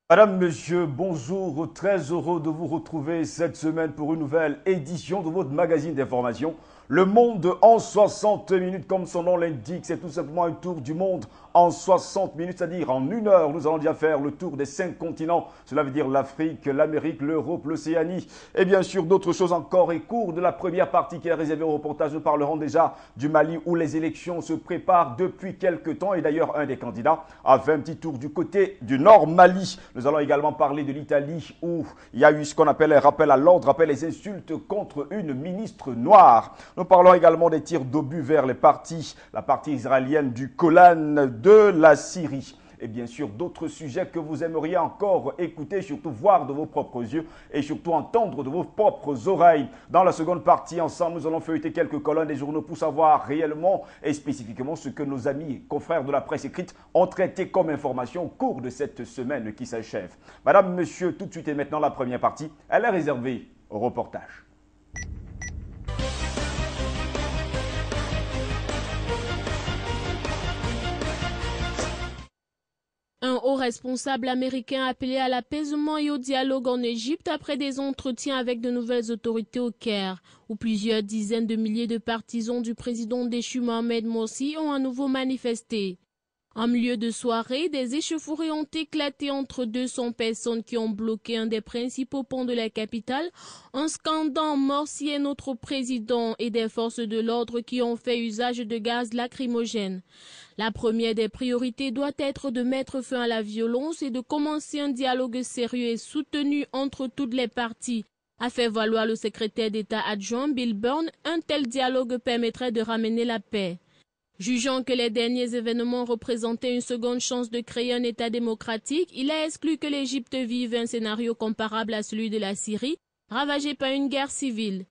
Madame, monsieur, bonjour, très heureux de vous retrouver cette semaine pour une nouvelle édition de votre magazine d'information. Le monde en 60 minutes, comme son nom l'indique, c'est tout simplement un tour du monde en 60 minutes, c'est-à-dire en une heure. Nous allons déjà faire le tour des 5 continents. Cela veut dire l'Afrique, l'Amérique, l'Europe, l'Océanie et bien sûr d'autres choses encore. Et cours de la première partie qui est réservée au reportage, nous parlerons déjà du Mali où les élections se préparent depuis quelques temps. Et d'ailleurs, un des candidats a fait un petit tour du côté du Nord Mali. Nous allons également parler de l'Italie où il y a eu ce qu'on appelle un rappel à l'ordre, rappel les insultes contre une ministre noire. Nous parlons également des tirs d'obus vers la partie israélienne du Golan de la Syrie. Et bien sûr, d'autres sujets que vous aimeriez encore écouter, surtout voir de vos propres yeux et surtout entendre de vos propres oreilles. Dans la seconde partie, ensemble, nous allons feuilleter quelques colonnes des journaux pour savoir réellement et spécifiquement ce que nos amis et confrères de la presse écrite ont traité comme information au cours de cette semaine qui s'achève. Madame, monsieur, tout de suite et maintenant, la première partie, elle est réservée au reportage. Un haut responsable américain a appelé à l'apaisement et au dialogue en Égypte après des entretiens avec de nouvelles autorités au Caire, où plusieurs dizaines de milliers de partisans du président déchu Mohamed Morsi ont à nouveau manifesté. En milieu de soirée, des échauffourées ont éclaté entre 200 personnes qui ont bloqué un des principaux ponts de la capitale en scandant Morsi est notre président et des forces de l'ordre qui ont fait usage de gaz lacrymogène. La première des priorités doit être de mettre fin à la violence et de commencer un dialogue sérieux et soutenu entre toutes les parties, a fait valoir le secrétaire d'État adjoint Bill Burns. Un tel dialogue permettrait de ramener la paix. Jugeant que les derniers événements représentaient une seconde chance de créer un État démocratique, il a exclu que l'Égypte vive un scénario comparable à celui de la Syrie, ravagé par une guerre civile.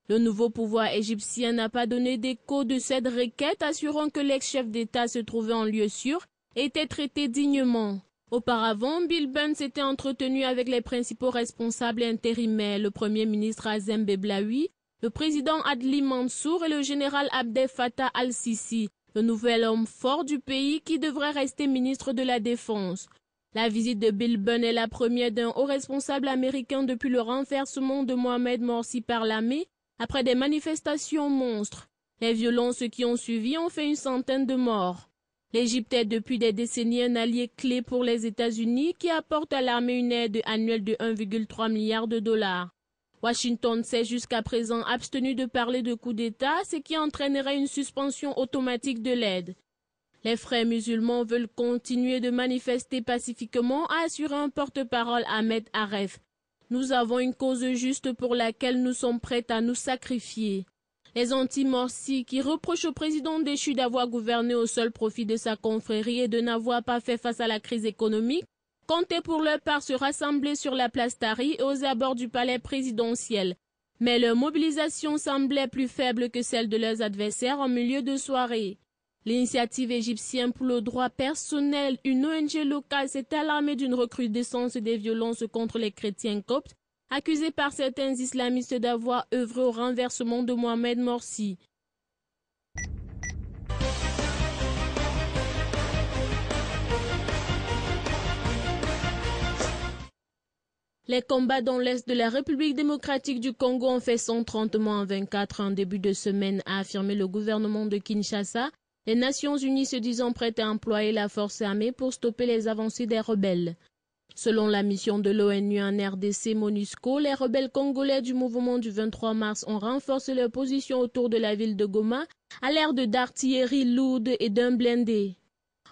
Le nouveau pouvoir égyptien n'a pas donné d'écho de cette requête, assurant que l'ex-chef d'État se trouvait en lieu sûr et était traité dignement. Auparavant, Bill Burns s'était entretenu avec les principaux responsables intérimaires, le premier ministre Azem Beblaoui, le président Adli Mansour et le général Abdel Fattah al-Sisi, le nouvel homme fort du pays qui devrait rester ministre de la Défense. La visite de Bill Burns est la première d'un haut responsable américain depuis le renversement de Mohamed Morsi par l'armée après des manifestations monstres. Les violences qui ont suivi ont fait une centaine de morts. L'Égypte est depuis des décennies un allié clé pour les États-Unis qui apporte à l'armée une aide annuelle de 1,3 milliard de dollars. Washington s'est jusqu'à présent abstenu de parler de coup d'État, ce qui entraînerait une suspension automatique de l'aide. Les frères musulmans veulent continuer de manifester pacifiquement, a assuré un porte-parole Ahmed Aref. Nous avons une cause juste pour laquelle nous sommes prêts à nous sacrifier. Les anti-Morsi, qui reprochent au président déchu d'avoir gouverné au seul profit de sa confrérie et de n'avoir pas fait face à la crise économique, comptaient pour leur part se rassembler sur la place Tahrir et aux abords du palais présidentiel. Mais leur mobilisation semblait plus faible que celle de leurs adversaires en milieu de soirée. L'initiative égyptienne pour le droit personnel, une ONG locale, s'est alarmée d'une recrudescence des violences contre les chrétiens coptes, accusés par certains islamistes d'avoir œuvré au renversement de Mohamed Morsi. Les combats dans l'est de la République démocratique du Congo ont fait 130 morts en 24 en début de semaine, a affirmé le gouvernement de Kinshasa, les Nations unies se disant prêtes à employer la force armée pour stopper les avancées des rebelles. Selon la mission de l'ONU en RDC MONUSCO, les rebelles congolais du mouvement du 23 mars ont renforcé leur position autour de la ville de Goma à l'aide d'artillerie lourde et d'un blindé.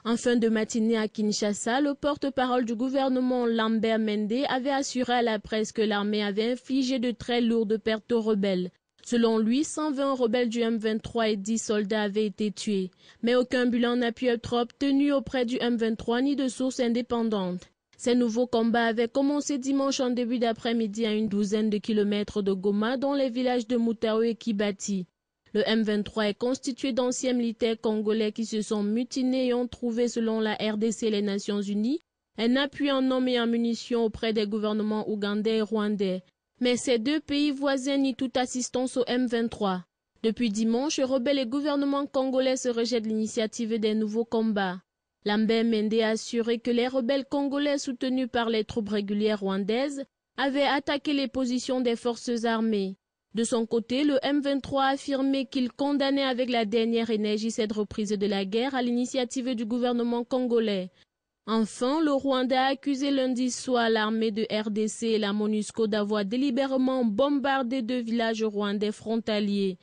En fin de matinée à Kinshasa, le porte-parole du gouvernement Lambert Mende avait assuré à la presse que l'armée avait infligé de très lourdes pertes aux rebelles. Selon lui, 120 rebelles du M23 et 10 soldats avaient été tués. Mais aucun bilan n'a pu être obtenu auprès du M23 ni de sources indépendantes. Ces nouveaux combats avaient commencé dimanche en début d'après-midi à une douzaine de kilomètres de Goma, dans les villages de Moutao et Kibati. Le M23 est constitué d'anciens militaires congolais qui se sont mutinés et ont trouvé, selon la RDC et les Nations Unies, un appui en hommes et en munitions auprès des gouvernements ougandais et rwandais. Mais ces deux pays voisins nient toute assistance au M23. Depuis dimanche, rebelles et gouvernements congolais se rejettent l'initiative des nouveaux combats. Lambert Mende a assuré que les rebelles congolais soutenus par les troupes régulières rwandaises avaient attaqué les positions des forces armées. De son côté, le M23 a affirmé qu'il condamnait avec la dernière énergie cette reprise de la guerre à l'initiative du gouvernement congolais. Enfin, le Rwanda a accusé lundi soir l'armée de RDC et la MONUSCO d'avoir délibérément bombardé 2 villages rwandais frontaliers.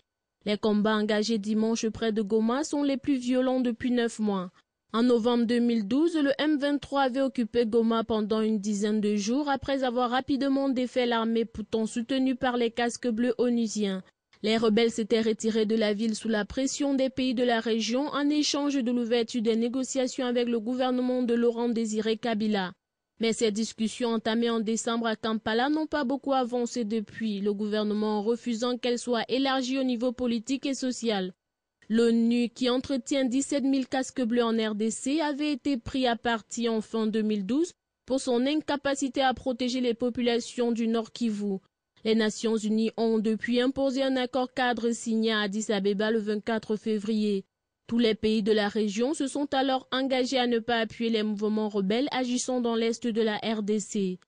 Les combats engagés dimanche près de Goma sont les plus violents depuis 9 mois. En novembre 2012, le M23 avait occupé Goma pendant une dizaine de jours après avoir rapidement défait l'armée pourtant soutenue par les casques bleus onusiens. Les rebelles s'étaient retirés de la ville sous la pression des pays de la région en échange de l'ouverture des négociations avec le gouvernement de Laurent Désiré Kabila. Mais ces discussions entamées en décembre à Kampala n'ont pas beaucoup avancé depuis, le gouvernement refusant qu'elles soient élargies au niveau politique et social. L'ONU, qui entretient 17 000 casques bleus en RDC, avait été pris à partie en fin 2012 pour son incapacité à protéger les populations du Nord Kivu. Les Nations Unies ont depuis imposé un accord cadre signé à Addis Abeba le 24 février. Tous les pays de la région se sont alors engagés à ne pas appuyer les mouvements rebelles agissant dans l'est de la RDC.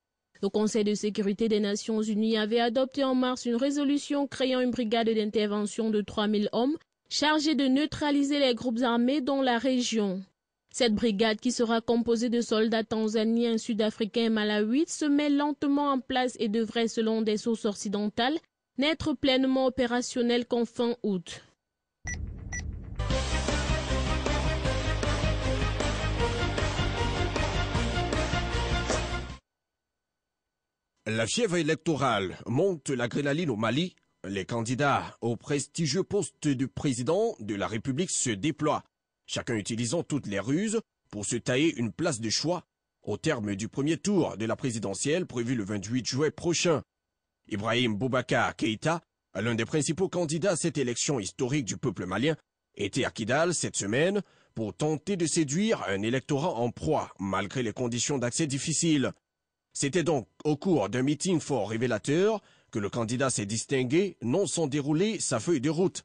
Le Conseil de sécurité des Nations Unies avait adopté en mars une résolution créant une brigade d'intervention de 3 000 hommes chargée de neutraliser les groupes armés dans la région. Cette brigade, qui sera composée de soldats tanzaniens, sud-africains et malawis, se met lentement en place et devrait, selon des sources occidentales, n'être pleinement opérationnelle qu'en fin août. La fièvre électorale monte l'adrénaline au Mali. Les candidats au prestigieux poste de président de la République se déploient, chacun utilisant toutes les ruses pour se tailler une place de choix au terme du premier tour de la présidentielle prévu le 28 juin prochain. Ibrahim Boubacar Keïta, l'un des principaux candidats à cette élection historique du peuple malien, était à Kidal cette semaine pour tenter de séduire un électorat en proie malgré les conditions d'accès difficiles. C'était donc au cours d'un meeting fort révélateur que le candidat s'est distingué, non sans dérouler sa feuille de route.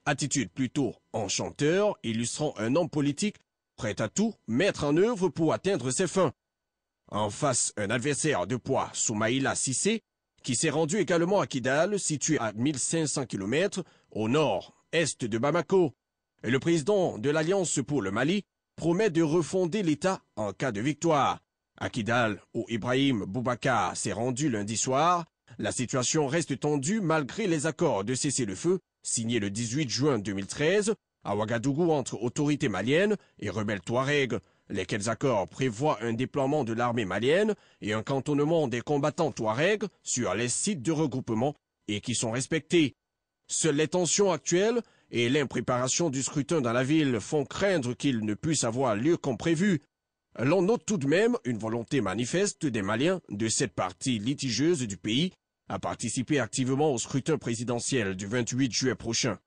Attitude plutôt enchanteur, illustrant un homme politique prêt à tout mettre en œuvre pour atteindre ses fins. En face, un adversaire de poids, Soumaïla Cissé, qui s'est rendu également à Kidal, situé à 1500 km au nord-est de Bamako. Et le président de l'Alliance pour le Mali promet de refonder l'État en cas de victoire. À Kidal, où Ibrahim Boubacar s'est rendu lundi soir, la situation reste tendue malgré les accords de cessez-le-feu signés le 18 juin 2013 à Ouagadougou entre autorités maliennes et rebelles Touaregs, lesquels accords prévoient un déploiement de l'armée malienne et un cantonnement des combattants Touaregs sur les sites de regroupement et qui sont respectés. Seules les tensions actuelles et l'impréparation du scrutin dans la ville font craindre qu'il ne puisse avoir lieu comme prévu. L'on note tout de même une volonté manifeste des Maliens de cette partie litigieuse du pays à participer activement au scrutin présidentiel du 28 juillet prochain.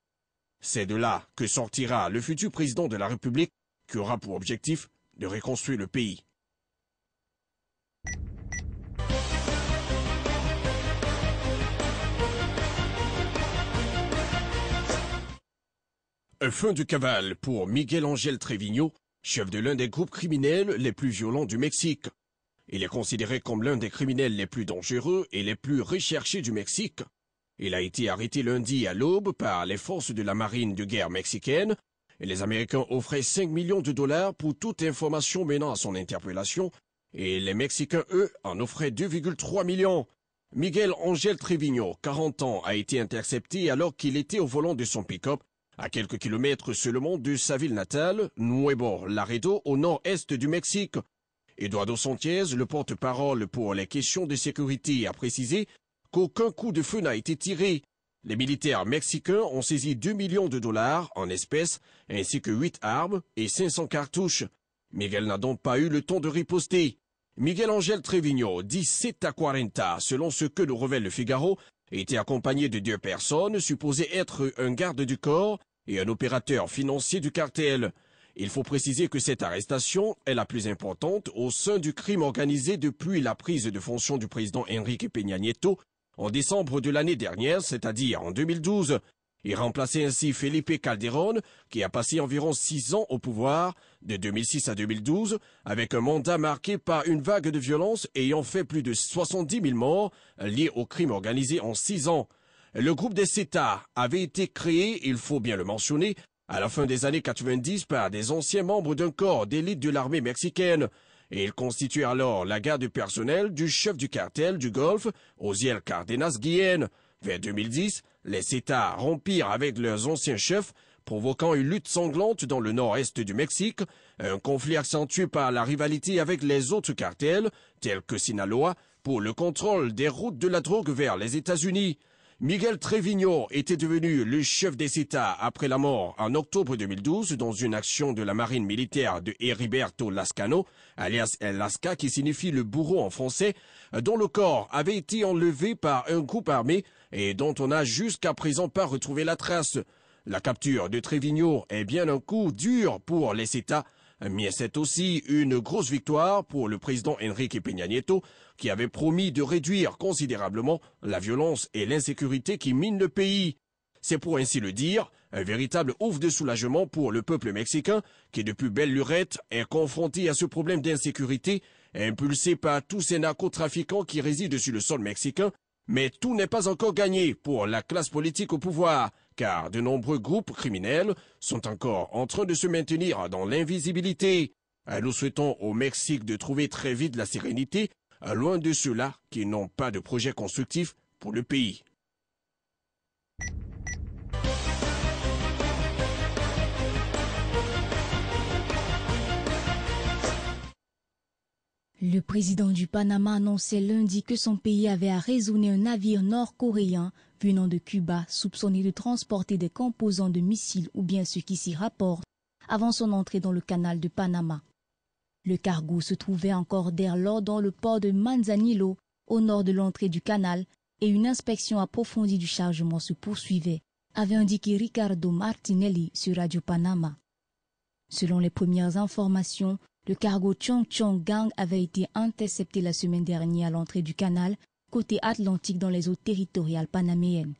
C'est de là que sortira le futur président de la République qui aura pour objectif de reconstruire le pays. Fin de cavale pour Miguel Ángel Trevino, chef de l'un des groupes criminels les plus violents du Mexique. Il est considéré comme l'un des criminels les plus dangereux et les plus recherchés du Mexique. Il a été arrêté lundi à l'aube par les forces de la marine de guerre mexicaine et les Américains offraient 5 millions de dollars pour toute information menant à son interpellation et les Mexicains, eux, en offraient 2,3 millions. Miguel Ángel Trevino, 40 ans, a été intercepté alors qu'il était au volant de son pick-up à quelques kilomètres seulement de sa ville natale, Nuevo Laredo, au nord-est du Mexique. Eduardo Sanchez, le porte-parole pour les questions de sécurité, a précisé qu'aucun coup de feu n'a été tiré. Les militaires mexicains ont saisi 2 millions de dollars en espèces, ainsi que 8 armes et 500 cartouches. Miguel n'a donc pas eu le temps de riposter. Miguel Ángel Trevino, dit 7h40, selon ce que nous révèle le Figaro, était accompagné de 2 personnes supposées être un garde du corps et un opérateur financier du cartel. Il faut préciser que cette arrestation est la plus importante au sein du crime organisé depuis la prise de fonction du président Enrique Peña Nieto en décembre de l'année dernière, c'est-à-dire en 2012. Il remplaçait ainsi Felipe Calderón, qui a passé environ 6 ans au pouvoir de 2006 à 2012, avec un mandat marqué par une vague de violence ayant fait plus de 70 000 morts liés au crime organisé en 6 ans. Le groupe des États avait été créé, il faut bien le mentionner, à la fin des années 90 par des anciens membres d'un corps d'élite de l'armée mexicaine. Et il constituait alors la garde personnelle du chef du cartel du Golfe, Osiel Cárdenas Guillén. Vers 2010, les États rompirent avec leurs anciens chefs, provoquant une lutte sanglante dans le nord-est du Mexique, un conflit accentué par la rivalité avec les autres cartels, tels que Sinaloa, pour le contrôle des routes de la drogue vers les États-Unis. Miguel Treviño était devenu le chef des États après la mort en octobre 2012 dans une action de la marine militaire de Heriberto Lascano, alias El Lasca qui signifie le bourreau en français, dont le corps avait été enlevé par un groupe armé et dont on n'a jusqu'à présent pas retrouvé la trace. La capture de Treviño est bien un coup dur pour les États, mais c'est aussi une grosse victoire pour le président Enrique Peña Nieto, qui avait promis de réduire considérablement la violence et l'insécurité qui minent le pays. C'est pour ainsi le dire, un véritable ouf de soulagement pour le peuple mexicain, qui depuis belle lurette est confronté à ce problème d'insécurité, impulsé par tous ces narcotrafiquants qui résident sur le sol mexicain. Mais tout n'est pas encore gagné pour la classe politique au pouvoir, car de nombreux groupes criminels sont encore en train de se maintenir dans l'invisibilité. Nous souhaitons au Mexique de trouver très vite la sérénité, loin de ceux-là qui n'ont pas de projet constructif pour le pays. Le président du Panama annonçait lundi que son pays avait arraisonné un navire nord-coréen venant de Cuba soupçonné de transporter des composants de missiles ou bien ce qui s'y rapporte avant son entrée dans le canal de Panama. Le cargo se trouvait encore dès lors dans le port de Manzanillo, au nord de l'entrée du canal, et une inspection approfondie du chargement se poursuivait, avait indiqué Ricardo Martinelli sur Radio Panama. Selon les premières informations, le cargo Chong Chong Gang avait été intercepté la semaine dernière à l'entrée du canal, côté Atlantique dans les eaux territoriales panaméennes.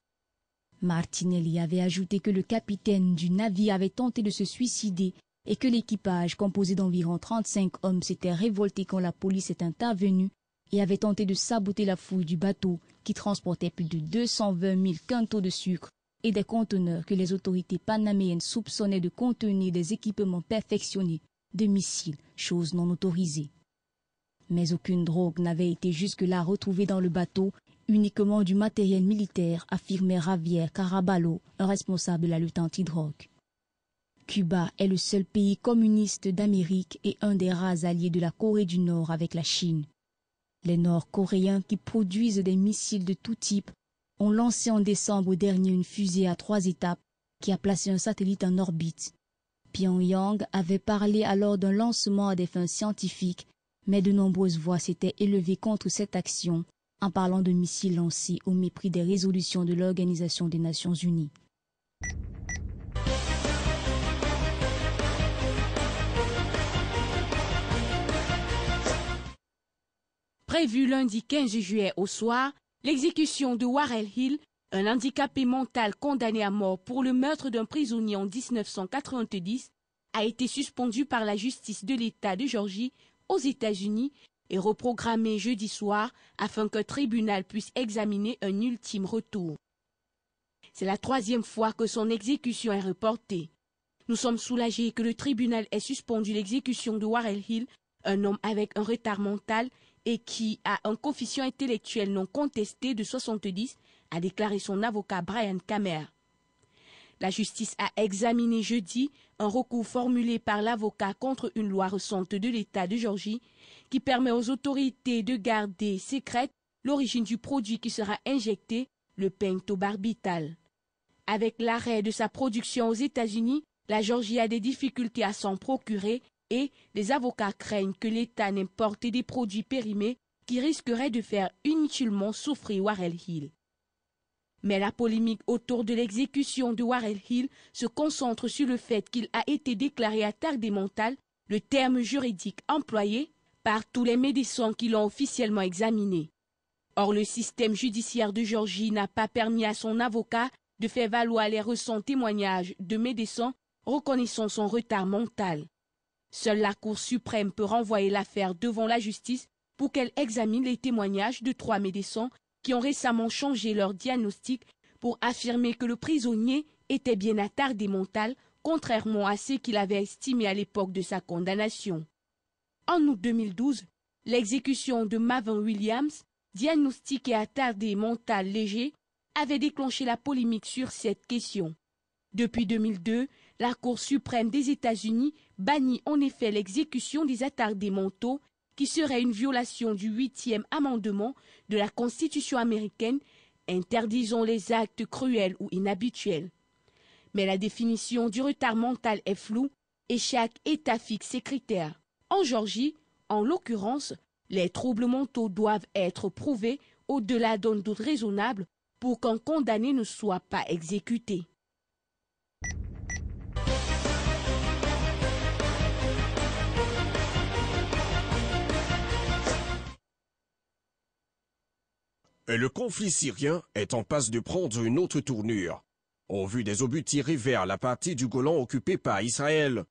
Martinelli avait ajouté que le capitaine du navire avait tenté de se suicider et que l'équipage, composé d'environ 35 hommes, s'était révolté quand la police est intervenue et avait tenté de saboter la fouille du bateau qui transportait plus de 220 000 quintaux de sucre et des conteneurs que les autorités panaméennes soupçonnaient de contenir des équipements perfectionnés de missiles, chose non autorisée. Mais aucune drogue n'avait été jusque-là retrouvée dans le bateau, uniquement du matériel militaire, affirmait Javier Caraballo, un responsable de la lutte anti-drogue. Cuba est le seul pays communiste d'Amérique et un des rares alliés de la Corée du Nord avec la Chine. Les Nord-Coréens, qui produisent des missiles de tout type, ont lancé en décembre dernier une fusée à 3 étapes qui a placé un satellite en orbite. Pyongyang avait parlé alors d'un lancement à des fins scientifiques, mais de nombreuses voix s'étaient élevées contre cette action en parlant de missiles lancés au mépris des résolutions de l'Organisation des Nations Unies. Prévu lundi 15 juillet au soir, l'exécution de Warren Hill, un handicapé mental condamné à mort pour le meurtre d'un prisonnier en 1990, a été suspendue par la justice de l'État de Géorgie aux États-Unis et reprogrammée jeudi soir afin qu'un tribunal puisse examiner un ultime retour. C'est la 3e fois que son exécution est reportée. Nous sommes soulagés que le tribunal ait suspendu l'exécution de Warren Hill, un homme avec un retard mental et qui a un coefficient intellectuel non contesté de 70, a déclaré son avocat Brian Kammer. La justice a examiné jeudi un recours formulé par l'avocat contre une loi récente de l'État de Géorgie qui permet aux autorités de garder secrète l'origine du produit qui sera injecté, le pentobarbital. Avec l'arrêt de sa production aux États-Unis, la Géorgie a des difficultés à s'en procurer et les avocats craignent que l'État n'importe des produits périmés qui risqueraient de faire inutilement souffrir Warren Hill. Mais la polémique autour de l'exécution de Warren Hill se concentre sur le fait qu'il a été déclaré attardé mental, le terme juridique employé par tous les médecins qui l'ont officiellement examiné. Or, le système judiciaire de Géorgie n'a pas permis à son avocat de faire valoir les récents témoignages de médecins reconnaissant son retard mental. Seule la Cour suprême peut renvoyer l'affaire devant la justice pour qu'elle examine les témoignages de 3 médecins qui ont récemment changé leur diagnostic pour affirmer que le prisonnier était bien attardé mental, contrairement à ce qu'il avait estimé à l'époque de sa condamnation. En août 2012, l'exécution de Marvin Williams, diagnostiqué attardé mental léger, avait déclenché la polémique sur cette question. Depuis 2002, la Cour suprême des États-Unis bannit en effet l'exécution des attardés mentaux, qui serait une violation du 8e amendement de la Constitution américaine, interdisant les actes cruels ou inhabituels. Mais la définition du retard mental est floue et chaque État fixe ses critères. En Géorgie, en l'occurrence, les troubles mentaux doivent être prouvés au-delà d'un doute raisonnable pour qu'un condamné ne soit pas exécuté. Le conflit syrien est en passe de prendre une autre tournure, au vu des obus tirés vers la partie du Golan occupée par Israël.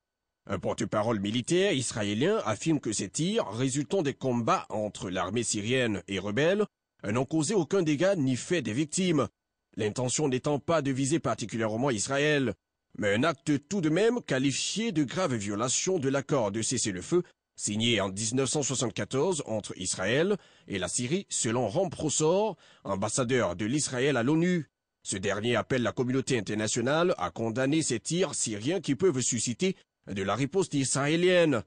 Un porte-parole militaire israélien affirme que ces tirs, résultant des combats entre l'armée syrienne et rebelles, n'ont causé aucun dégât ni fait des victimes, l'intention n'étant pas de viser particulièrement Israël, mais un acte tout de même qualifié de grave violation de l'accord de cessez-le-feu signé en 1974 entre Israël et la Syrie, selon Ramprosor, ambassadeur de l'Israël à l'ONU. Ce dernier appelle la communauté internationale à condamner ces tirs syriens qui peuvent susciter de la riposte israélienne.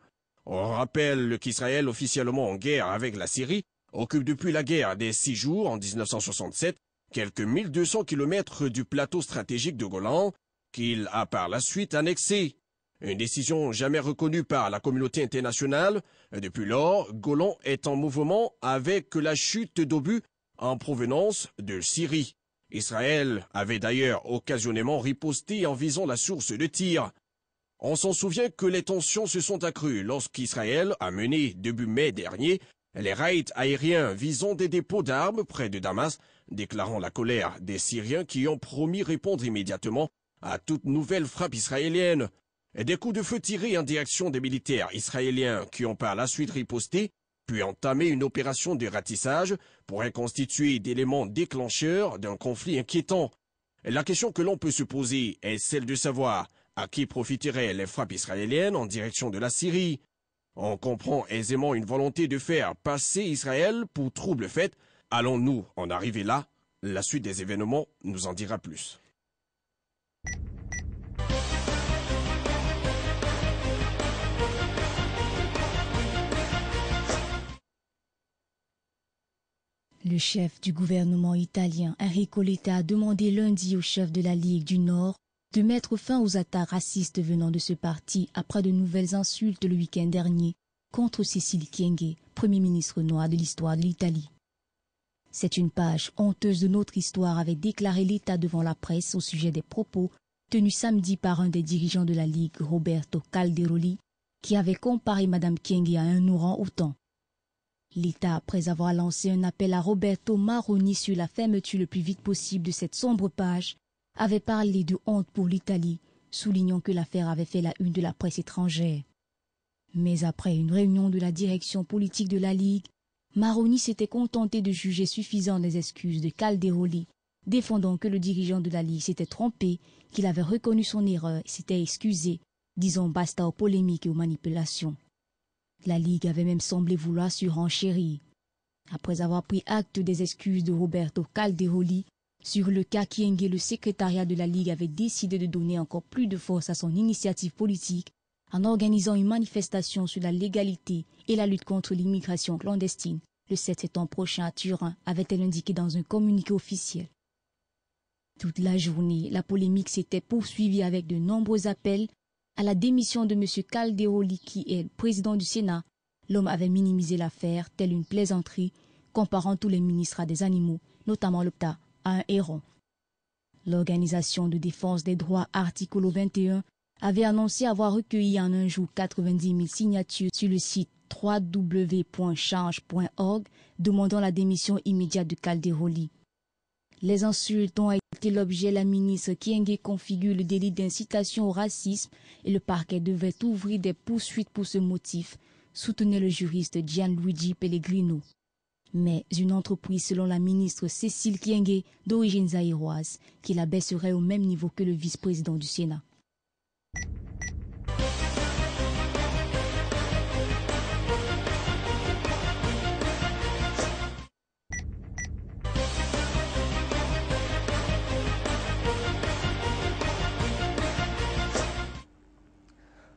On rappelle qu'Israël, officiellement en guerre avec la Syrie, occupe depuis la guerre des 6 jours en 1967 quelques 1200 km du plateau stratégique de Golan, qu'il a par la suite annexé. Une décision jamais reconnue par la communauté internationale. Depuis lors, Golan est en mouvement avec la chute d'obus en provenance de Syrie. Israël avait d'ailleurs occasionnellement riposté en visant la source de tir. On s'en souvient que les tensions se sont accrues lorsqu'Israël a mené début mai dernier les raids aériens visant des dépôts d'armes près de Damas, déclarant la colère des Syriens qui ont promis répondre immédiatement à toute nouvelle frappe israélienne. Des coups de feu tirés en direction des militaires israéliens qui ont par la suite riposté, puis entamé une opération de ratissage, pourraient constituer d'éléments déclencheurs d'un conflit inquiétant. La question que l'on peut se poser est celle de savoir à qui profiteraient les frappes israéliennes en direction de la Syrie. On comprend aisément une volonté de faire passer Israël pour trouble fait. Allons-nous en arriver là? La suite des événements nous en dira plus. Le chef du gouvernement italien, Enrico Letta, a demandé lundi au chef de la Ligue du Nord de mettre fin aux attaques racistes venant de ce parti après de nouvelles insultes le week-end dernier contre Cécile Kyenge, premier ministre noir de l'histoire de l'Italie. C'est une page honteuse de notre histoire, avait déclaré Letta devant la presse au sujet des propos tenus samedi par un des dirigeants de la Ligue, Roberto Calderoli, qui avait comparé Mme Kyenge à un orang-outan. L'État, après avoir lancé un appel à Roberto Maroni sur la fermeture le plus vite possible de cette sombre page, avait parlé de honte pour l'Italie, soulignant que l'affaire avait fait la une de la presse étrangère. Mais après une réunion de la direction politique de la Ligue, Maroni s'était contenté de juger suffisantes les excuses de Calderoli, défendant que le dirigeant de la Ligue s'était trompé, qu'il avait reconnu son erreur et s'était excusé, disant basta aux polémiques et aux manipulations. La Ligue avait même semblé vouloir surenchérir. Après avoir pris acte des excuses de Roberto Calderoli sur le cas Kyenge, le secrétariat de la Ligue avait décidé de donner encore plus de force à son initiative politique en organisant une manifestation sur la légalité et la lutte contre l'immigration clandestine le 7 septembre prochain à Turin, avait-elle indiqué dans un communiqué officiel. Toute la journée, la polémique s'était poursuivie avec de nombreux appels à la démission de M. Calderoli, qui est le président du Sénat. L'homme avait minimisé l'affaire, telle une plaisanterie, comparant tous les ministres à des animaux, notamment l'Opta à un héron. L'Organisation de défense des droits Articolo 21 avait annoncé avoir recueilli en un jour 90 000 signatures sur le site www.change.org demandant la démission immédiate de Calderoli. Les insultes ont été l'objet. La ministre Kyenge configure le délit d'incitation au racisme et le parquet devait ouvrir des poursuites pour ce motif, soutenait le juriste Gianluigi Pellegrino. Mais une entreprise, selon la ministre Cécile Kyenge, d'origine zaïroise, qui la baisserait au même niveau que le vice-président du Sénat.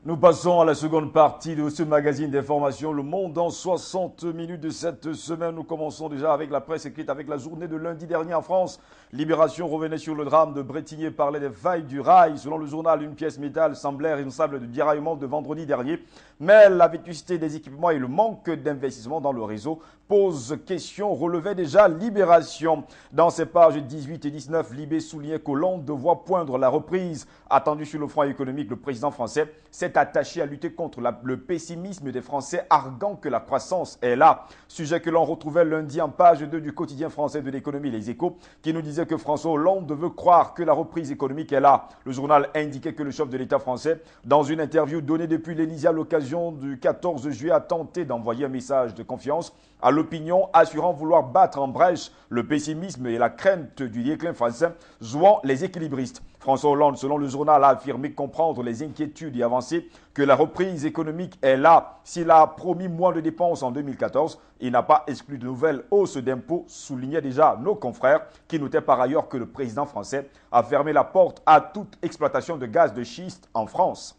Nous passons à la seconde partie de ce magazine d'information, Le Monde en 60 minutes de cette semaine. Nous commençons déjà avec la presse écrite, avec la journée de lundi dernier en France. Libération revenait sur le drame de Bretigny et parlait des failles du rail. Selon le journal, une pièce métal semblait responsable du déraillement de vendredi dernier. Mais la vétusté des équipements et le manque d'investissement dans le réseau posent question, relevait déjà Libération. Dans ses pages 18 et 19, Libé soulignait qu'Hollande voit poindre la reprise. Attendu sur le front économique, le président français s'est attaché à lutter contre le pessimisme des Français, arguant que la croissance est là. Sujet que l'on retrouvait lundi en page 2 du quotidien français de l'économie Les Échos, qui nous disait que François Hollande veut croire que la reprise économique est là. Le journal indiquait que le chef de l'État français, dans une interview donnée depuis l'Élysée à l'occasion du 14 juillet, a tenté d'envoyer un message de confiance à l'opinion, assurant vouloir battre en brèche le pessimisme et la crainte du déclin français, jouant les équilibristes. François Hollande, selon le journal, a affirmé comprendre les inquiétudes et avancé que la reprise économique est là. S'il a promis moins de dépenses en 2014, il n'a pas exclu de nouvelles hausses d'impôts, soulignaient déjà nos confrères, qui notaient par ailleurs que le président français a fermé la porte à toute exploitation de gaz de schiste en France.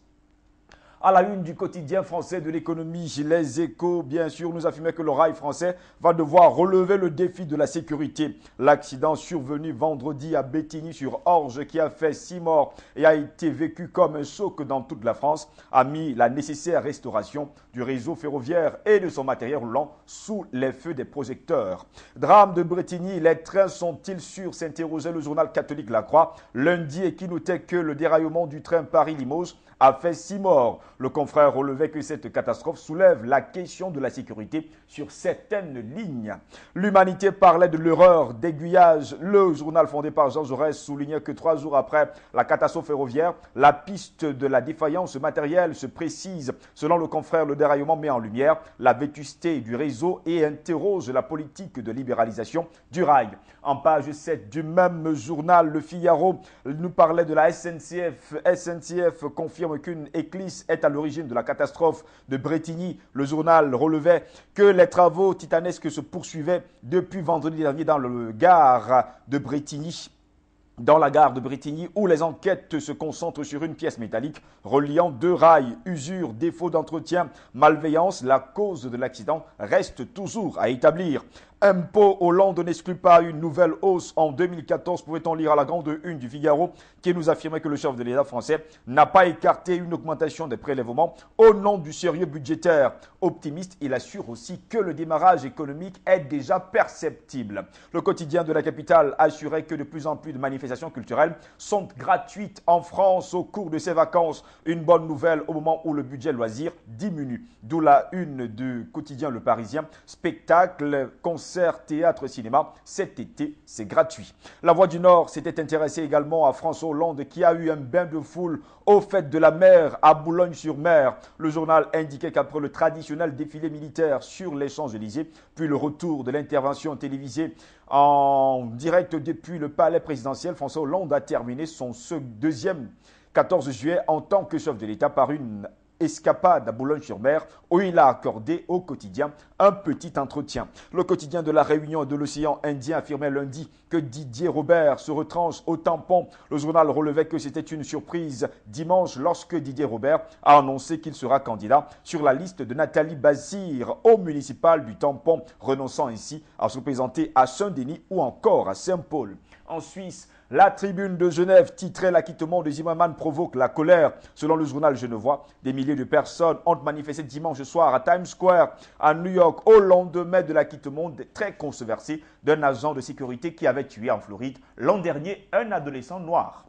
À la une du quotidien français de l'économie, Les Échos, bien sûr, nous affirmait que le rail français va devoir relever le défi de la sécurité. L'accident survenu vendredi à Bétigny-sur-Orge, qui a fait 6 morts et a été vécu comme un choc dans toute la France, a mis la nécessaire restauration du réseau ferroviaire et de son matériel roulant sous les feux des projecteurs. Drame de Bretigny, les trains sont-ils sûrs, s'interrogeait le journal catholique La Croix lundi, et qui notait que le déraillement du train Paris-Limoges a fait 6 morts. Le confrère relevait que cette catastrophe soulève la question de la sécurité sur certaines lignes. L'Humanité parlait de l'erreur d'aiguillage. Le journal fondé par Jean Jaurès soulignait que 3 jours après la catastrophe ferroviaire, la piste de la défaillance matérielle se précise. Selon le confrère, le déraillement met en lumière la vétusté du réseau et interroge la politique de libéralisation du rail. En page 7 du même journal, Le Figaro nous parlait de la SNCF. SNCF confirme qu'une éclisse est à l'origine de la catastrophe de Bretigny. Le journal relevait que les travaux titanesques se poursuivaient depuis vendredi dernier dans la gare de Bretigny. Où les enquêtes se concentrent sur une pièce métallique reliant 2 rails. Usure, défaut d'entretien, malveillance, la cause de l'accident reste toujours à établir. Impôt, Hollande n'exclut pas une nouvelle hausse en 2014, pouvait-on lire à la grande une du Figaro, qui nous affirmait que le chef de l'État français n'a pas écarté une augmentation des prélèvements au nom du sérieux budgétaire. Optimiste, il assure aussi que le démarrage économique est déjà perceptible. Le quotidien de la capitale assurait que de plus en plus de manifestations culturelles sont gratuites en France au cours de ces vacances. Une bonne nouvelle au moment où le budget loisirs diminue. D'où la une du quotidien Le Parisien. Spectacle, concert, théâtre, cinéma, cet été, c'est gratuit. La Voix du Nord s'était intéressée également à François Hollande, qui a eu un bain de foule aux fêtes de la mer à Boulogne-sur-Mer. Le journal indiquait qu'après le traditionnel défilé militaire sur les Champs-Élysées, puis le retour de l'intervention télévisée en direct depuis le palais présidentiel, François Hollande a terminé son deuxième 14 juillet en tant que chef de l'État par une escapade à Boulogne-sur-Mer, où il a accordé au quotidien un petit entretien. Le quotidien de la Réunion et de l'océan Indien affirmait lundi que Didier Robert se retranche au tampon. Le journal relevait que c'était une surprise dimanche lorsque Didier Robert a annoncé qu'il sera candidat sur la liste de Nathalie Bazir au municipal du tampon, renonçant ainsi à se présenter à Saint-Denis ou encore à Saint-Paul. En Suisse, la Tribune de Genève titrait l'acquittement de Zimmermann provoque la colère. Selon le journal genevois, des milliers de personnes ont manifesté dimanche soir à Times Square, à New York, au lendemain de l'acquittement très controversé d'un agent de sécurité qui avait tué en Floride l'an dernier un adolescent noir.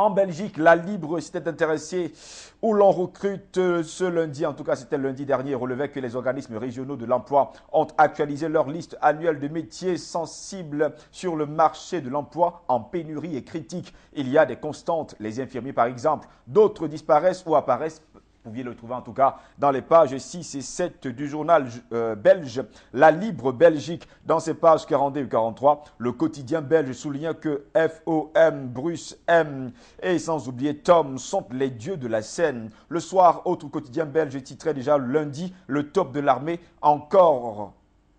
En Belgique, la Libre s'était intéressée où l'on recrute ce lundi, en tout cas c'était lundi dernier, relevait que les organismes régionaux de l'emploi ont actualisé leur liste annuelle de métiers sensibles sur le marché de l'emploi en pénurie et critique. Il y a des constantes, les infirmiers par exemple, d'autres disparaissent ou apparaissent. Vous pouviez le trouver en tout cas dans les pages 6 et 7 du journal belge La Libre Belgique. Dans ses pages 42 et 43, le quotidien belge souligne que FOM, Bruce M et sans oublier Tom sont les dieux de la scène. Le soir, autre quotidien belge titrait déjà lundi le top de l'armée encore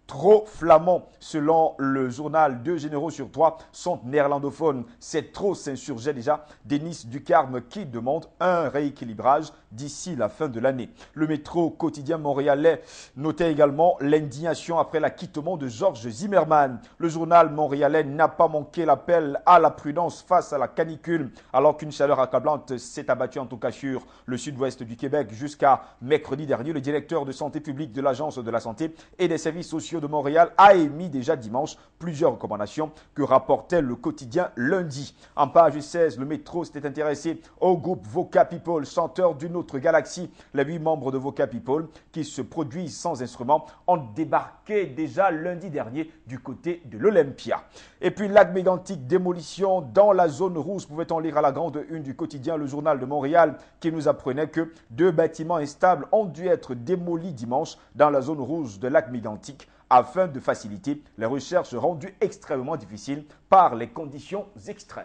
trop flamand. Selon le journal, 2 généraux sur 3 sont néerlandophones. C'est trop, s'insurgeait déjà Denis Ducarme qui demande un rééquilibrage d'ici la fin de l'année. Le métro quotidien montréalais notait également l'indignation après l'acquittement de Georges Zimmermann. Le journal montréalais n'a pas manqué l'appel à la prudence face à la canicule, alors qu'une chaleur accablante s'est abattue en tout cas sur le sud-ouest du Québec. Jusqu'à mercredi dernier, le directeur de santé publique de l'Agence de la santé et des services sociaux de Montréal a émis déjà dimanche plusieurs recommandations que rapportait le quotidien lundi. En page 16, le métro s'était intéressé au groupe Voca People, chanteur d'une autre galaxie. Les 8 membres de Voca People, qui se produisent sans instrument, ont débarqué déjà lundi dernier du côté de l'Olympia. Et puis lac mégantic, démolition dans la zone rouge, pouvait-on lire à la grande une du quotidien Le Journal de Montréal, qui nous apprenait que 2 bâtiments instables ont dû être démolis dimanche dans la zone rouge de lac mégantic, afin de faciliter les recherches rendues extrêmement difficiles par les conditions extrêmes.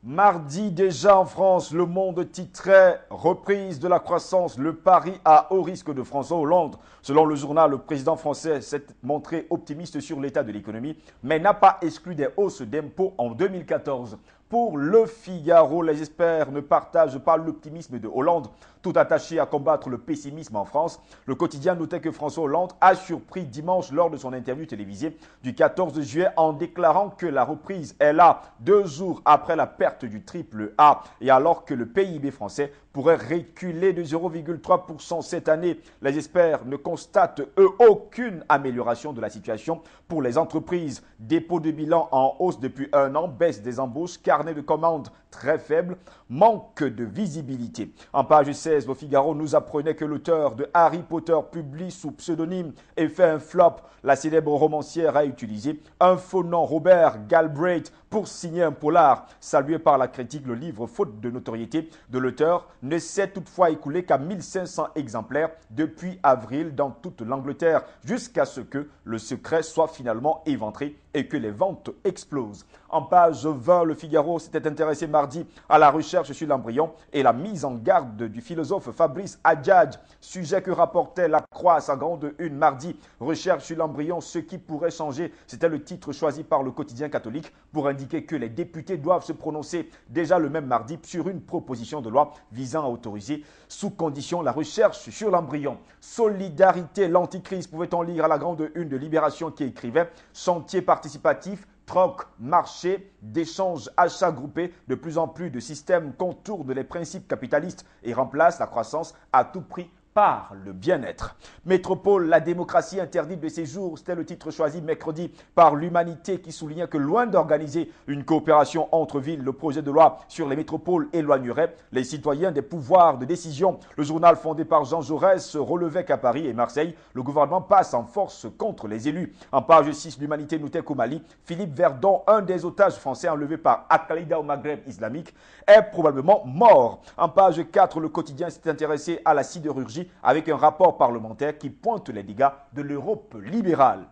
Mardi déjà en France, Le Monde titrait « Reprise de la croissance, le pari à haut risque de François Hollande ». Selon le journal, le président français s'est montré optimiste sur l'état de l'économie, mais n'a pas exclu des hausses d'impôts en 2014. Pour Le Figaro, les experts ne partagent pas l'optimisme de Hollande, tout attaché à combattre le pessimisme en France. Le quotidien notait que François Hollande a surpris dimanche lors de son interview télévisée du 14 juillet en déclarant que la reprise est là 2 jours après la perte du triple A et alors que le PIB français pourrait reculer de 0,3% cette année. Les experts ne constatent, eux, aucune amélioration de la situation pour les entreprises. Dépôt de bilan en hausse depuis 1 an, baisse des embauches, carnet de commandes très faible, manque de visibilité. En page 16, Le Figaro nous apprenait que l'auteur de Harry Potter publie sous pseudonyme et fait un flop. La célèbre romancière a utilisé un faux nom, Robert Galbraith, pour signer un polar. Salué par la critique, le livre, faute de notoriété de l'auteur, ne s'est toutefois écoulé qu'à 1500 exemplaires depuis avril dans toute l'Angleterre, jusqu'à ce que le secret soit finalement éventré et que les ventes explosent. En page 20, Le Figaro s'était intéressé mardi à la recherche sur l'embryon et la mise en garde du philosophe Fabrice Adjadj, sujet que rapportait La Croix à sa grande une mardi. Recherche sur l'embryon, ce qui pourrait changer, c'était le titre choisi par le quotidien catholique pour indiquer que les députés doivent se prononcer déjà le même mardi sur une proposition de loi visant à autoriser sous condition la recherche sur l'embryon. Solidarité, l'anticrise, pouvait-on lire à la grande une de Libération qui écrivait « Chantier participatif ». Troc, marché, d'échanges, achats groupés, de plus en plus de systèmes contournent les principes capitalistes et remplacent la croissance à tout prix par le bien-être. Métropole, la démocratie interdite de séjour, c'était le titre choisi mercredi par l'Humanité qui soulignait que loin d'organiser une coopération entre villes, le projet de loi sur les métropoles éloignerait les citoyens des pouvoirs de décision. Le journal fondé par Jean Jaurès relevait qu'à Paris et Marseille, le gouvernement passe en force contre les élus. En page 6, l'Humanité notait qu'au Mali, Philippe Verdon, un des otages français enlevés par Al-Qaïda au Maghreb islamique, est probablement mort. En page 4, le quotidien s'est intéressé à la sidérurgie avec un rapport parlementaire qui pointe les dégâts de l'Europe libérale.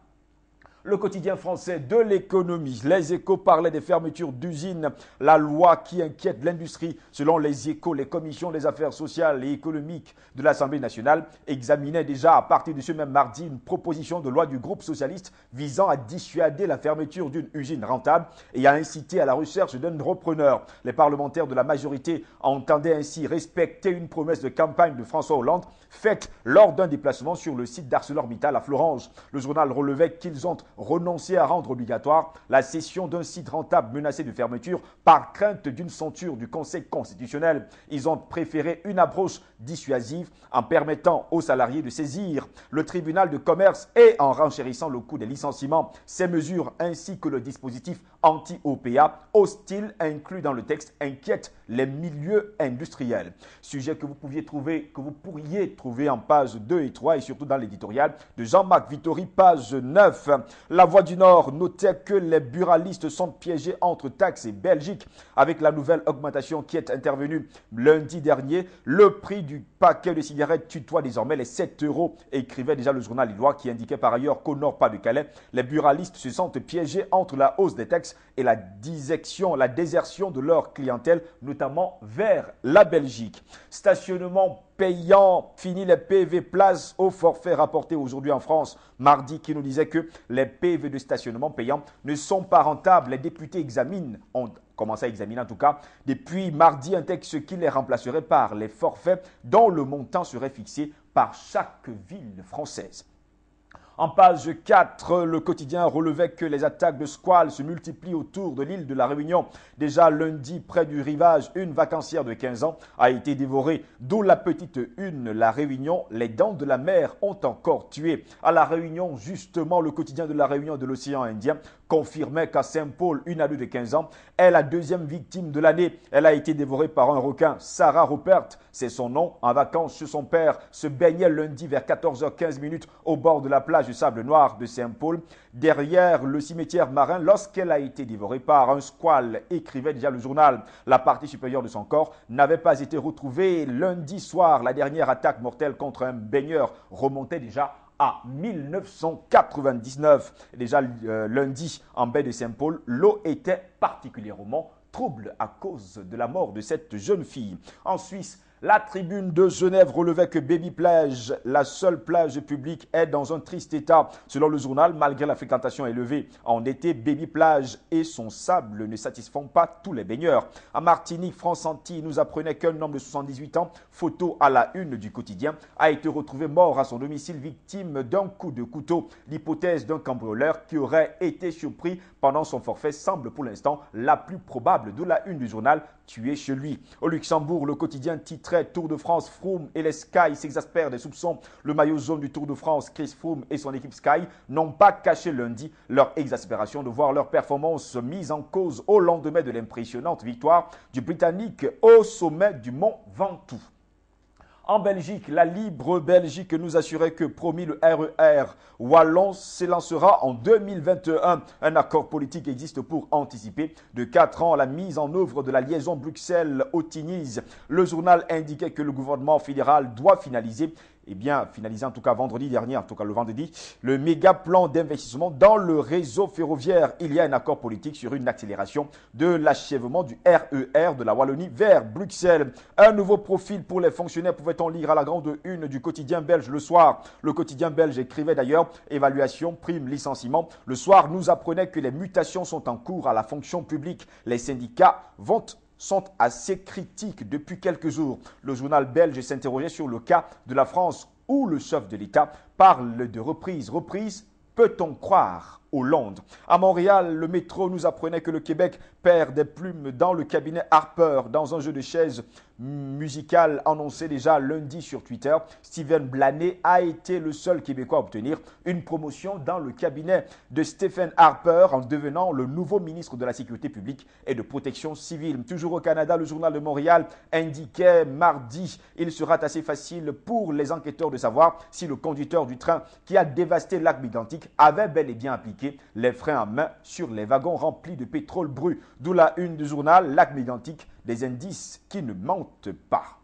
Le quotidien français de l'économie, Les Échos parlaient des fermetures d'usines, la loi qui inquiète l'industrie. Selon Les Échos, les commissions des affaires sociales et économiques de l'Assemblée nationale examinaient déjà à partir de ce même mardi une proposition de loi du groupe socialiste visant à dissuader la fermeture d'une usine rentable et à inciter à la recherche d'un repreneur. Les parlementaires de la majorité entendaient ainsi respecter une promesse de campagne de François Hollande faite lors d'un déplacement sur le site d'ArcelorMittal à Florange. Le journal relevait qu'ils ont renoncé à rendre obligatoire la cession d'un site rentable menacé de fermeture par crainte d'une censure du Conseil constitutionnel. Ils ont préféré une approche dissuasive en permettant aux salariés de saisir le tribunal de commerce et en renchérissant le coût des licenciements. Ces mesures ainsi que le dispositif anti-OPA hostile inclus dans le texte inquiètent les milieux industriels. Sujet que vous pourriez trouver en pages 2 et 3 et surtout dans l'éditorial de Jean-Marc Vittori, page 9. La Voix du Nord notait que les buralistes sont piégés entre taxes et Belgique. Avec la nouvelle augmentation qui est intervenue lundi dernier, le prix du paquet de cigarettes tutoie désormais les 7 €, écrivait déjà le journal lillois qui indiquait par ailleurs qu'au Nord-Pas-de-Calais, les buralistes se sentent piégés entre la hausse des taxes et la désertion de leur clientèle, notamment vers la Belgique. Stationnement payant, fini les PV, place au forfait rapporté aujourd'hui en France. Mardi qui nous disait que les PV de stationnement payant ne sont pas rentables. Les députés ont commencé à examiner en tout cas depuis mardi un texte qui les remplacerait par les forfaits dont le montant serait fixé par chaque ville française. En page 4, le quotidien relevait que les attaques de squales se multiplient autour de l'île de la Réunion. Déjà lundi, près du rivage, une vacancière de 15 ans a été dévorée. D'où la petite une, la Réunion, les dents de la mer ont encore tué. À la Réunion, justement, le quotidien de la Réunion de l'océan Indien confirmait qu'à Saint-Paul, une ado de 15 ans est la deuxième victime de l'année. Elle a été dévorée par un requin. Sarah Rupert, c'est son nom, en vacances chez son père, se baignait lundi vers 14h15 au bord de la plage du Sable Noir de Saint-Paul, derrière le cimetière marin, lorsqu'elle a été dévorée par un squale, écrivait déjà le journal. La partie supérieure de son corps n'avait pas été retrouvée lundi soir. La dernière attaque mortelle contre un baigneur remontait déjà à 1999. Déjà lundi, en baie de Saint-Paul, l'eau était particulièrement trouble à cause de la mort de cette jeune fille. En Suisse, la Tribune de Genève relevait que Baby Plage, la seule plage publique, est dans un triste état. Selon le journal, malgré la fréquentation élevée en été, Baby Plage et son sable ne satisfont pas tous les baigneurs. À Martinique, France Antilles nous apprenait qu'un homme de 78 ans, photo à la une du quotidien, a été retrouvé mort à son domicile, victime d'un coup de couteau. L'hypothèse d'un cambrioleur qui aurait été surpris pendant son forfait semble pour l'instant la plus probable de la une du journal, tué chez lui. Au Luxembourg, le quotidien titrait Tour de France, Froome et les Sky s'exaspèrent des soupçons. Le maillot jaune du Tour de France, Chris Froome et son équipe Sky n'ont pas caché lundi leur exaspération de voir leur performance mise en cause au lendemain de l'impressionnante victoire du Britannique au sommet du mont Ventoux. En Belgique, la Libre Belgique nous assurait que, promis, le RER wallon s'élancera en 2021. Un accord politique existe pour anticiper de 4 ans la mise en œuvre de la liaison Bruxelles-Autignies. Le journal indiquait que le gouvernement fédéral doit finaliser en tout cas vendredi dernier, le méga plan d'investissement dans le réseau ferroviaire. Il y a un accord politique sur une accélération de l'achèvement du RER de la Wallonie vers Bruxelles. Un nouveau profil pour les fonctionnaires, pouvait-on lire à la grande une du quotidien belge Le Soir. Le quotidien belge écrivait d'ailleurs évaluation, prime, licenciement. Le Soir nous apprenait que les mutations sont en cours à la fonction publique. Les syndicats sont assez critiques depuis quelques jours. Le journal belge s'interrogeait sur le cas de la France où le chef de l'État parle de reprise. Reprise, peut-on croire Hollande? À Montréal, le métro nous apprenait que le Québec perd des plumes dans le cabinet Harper dans un jeu de chaises musical annoncé déjà lundi sur Twitter. Steven Blanet a été le seul Québécois à obtenir une promotion dans le cabinet de Stephen Harper en devenant le nouveau ministre de la Sécurité publique et de Protection civile. Toujours au Canada, le journal de Montréal indiquait mardi, il sera assez facile pour les enquêteurs de savoir si le conducteur du train qui a dévasté le lac Mégantic avait bel et bien appliqué les freins à main sur les wagons remplis de pétrole brut. D'où la une du journal, lac Mégantic, des indices qui ne mentent pas.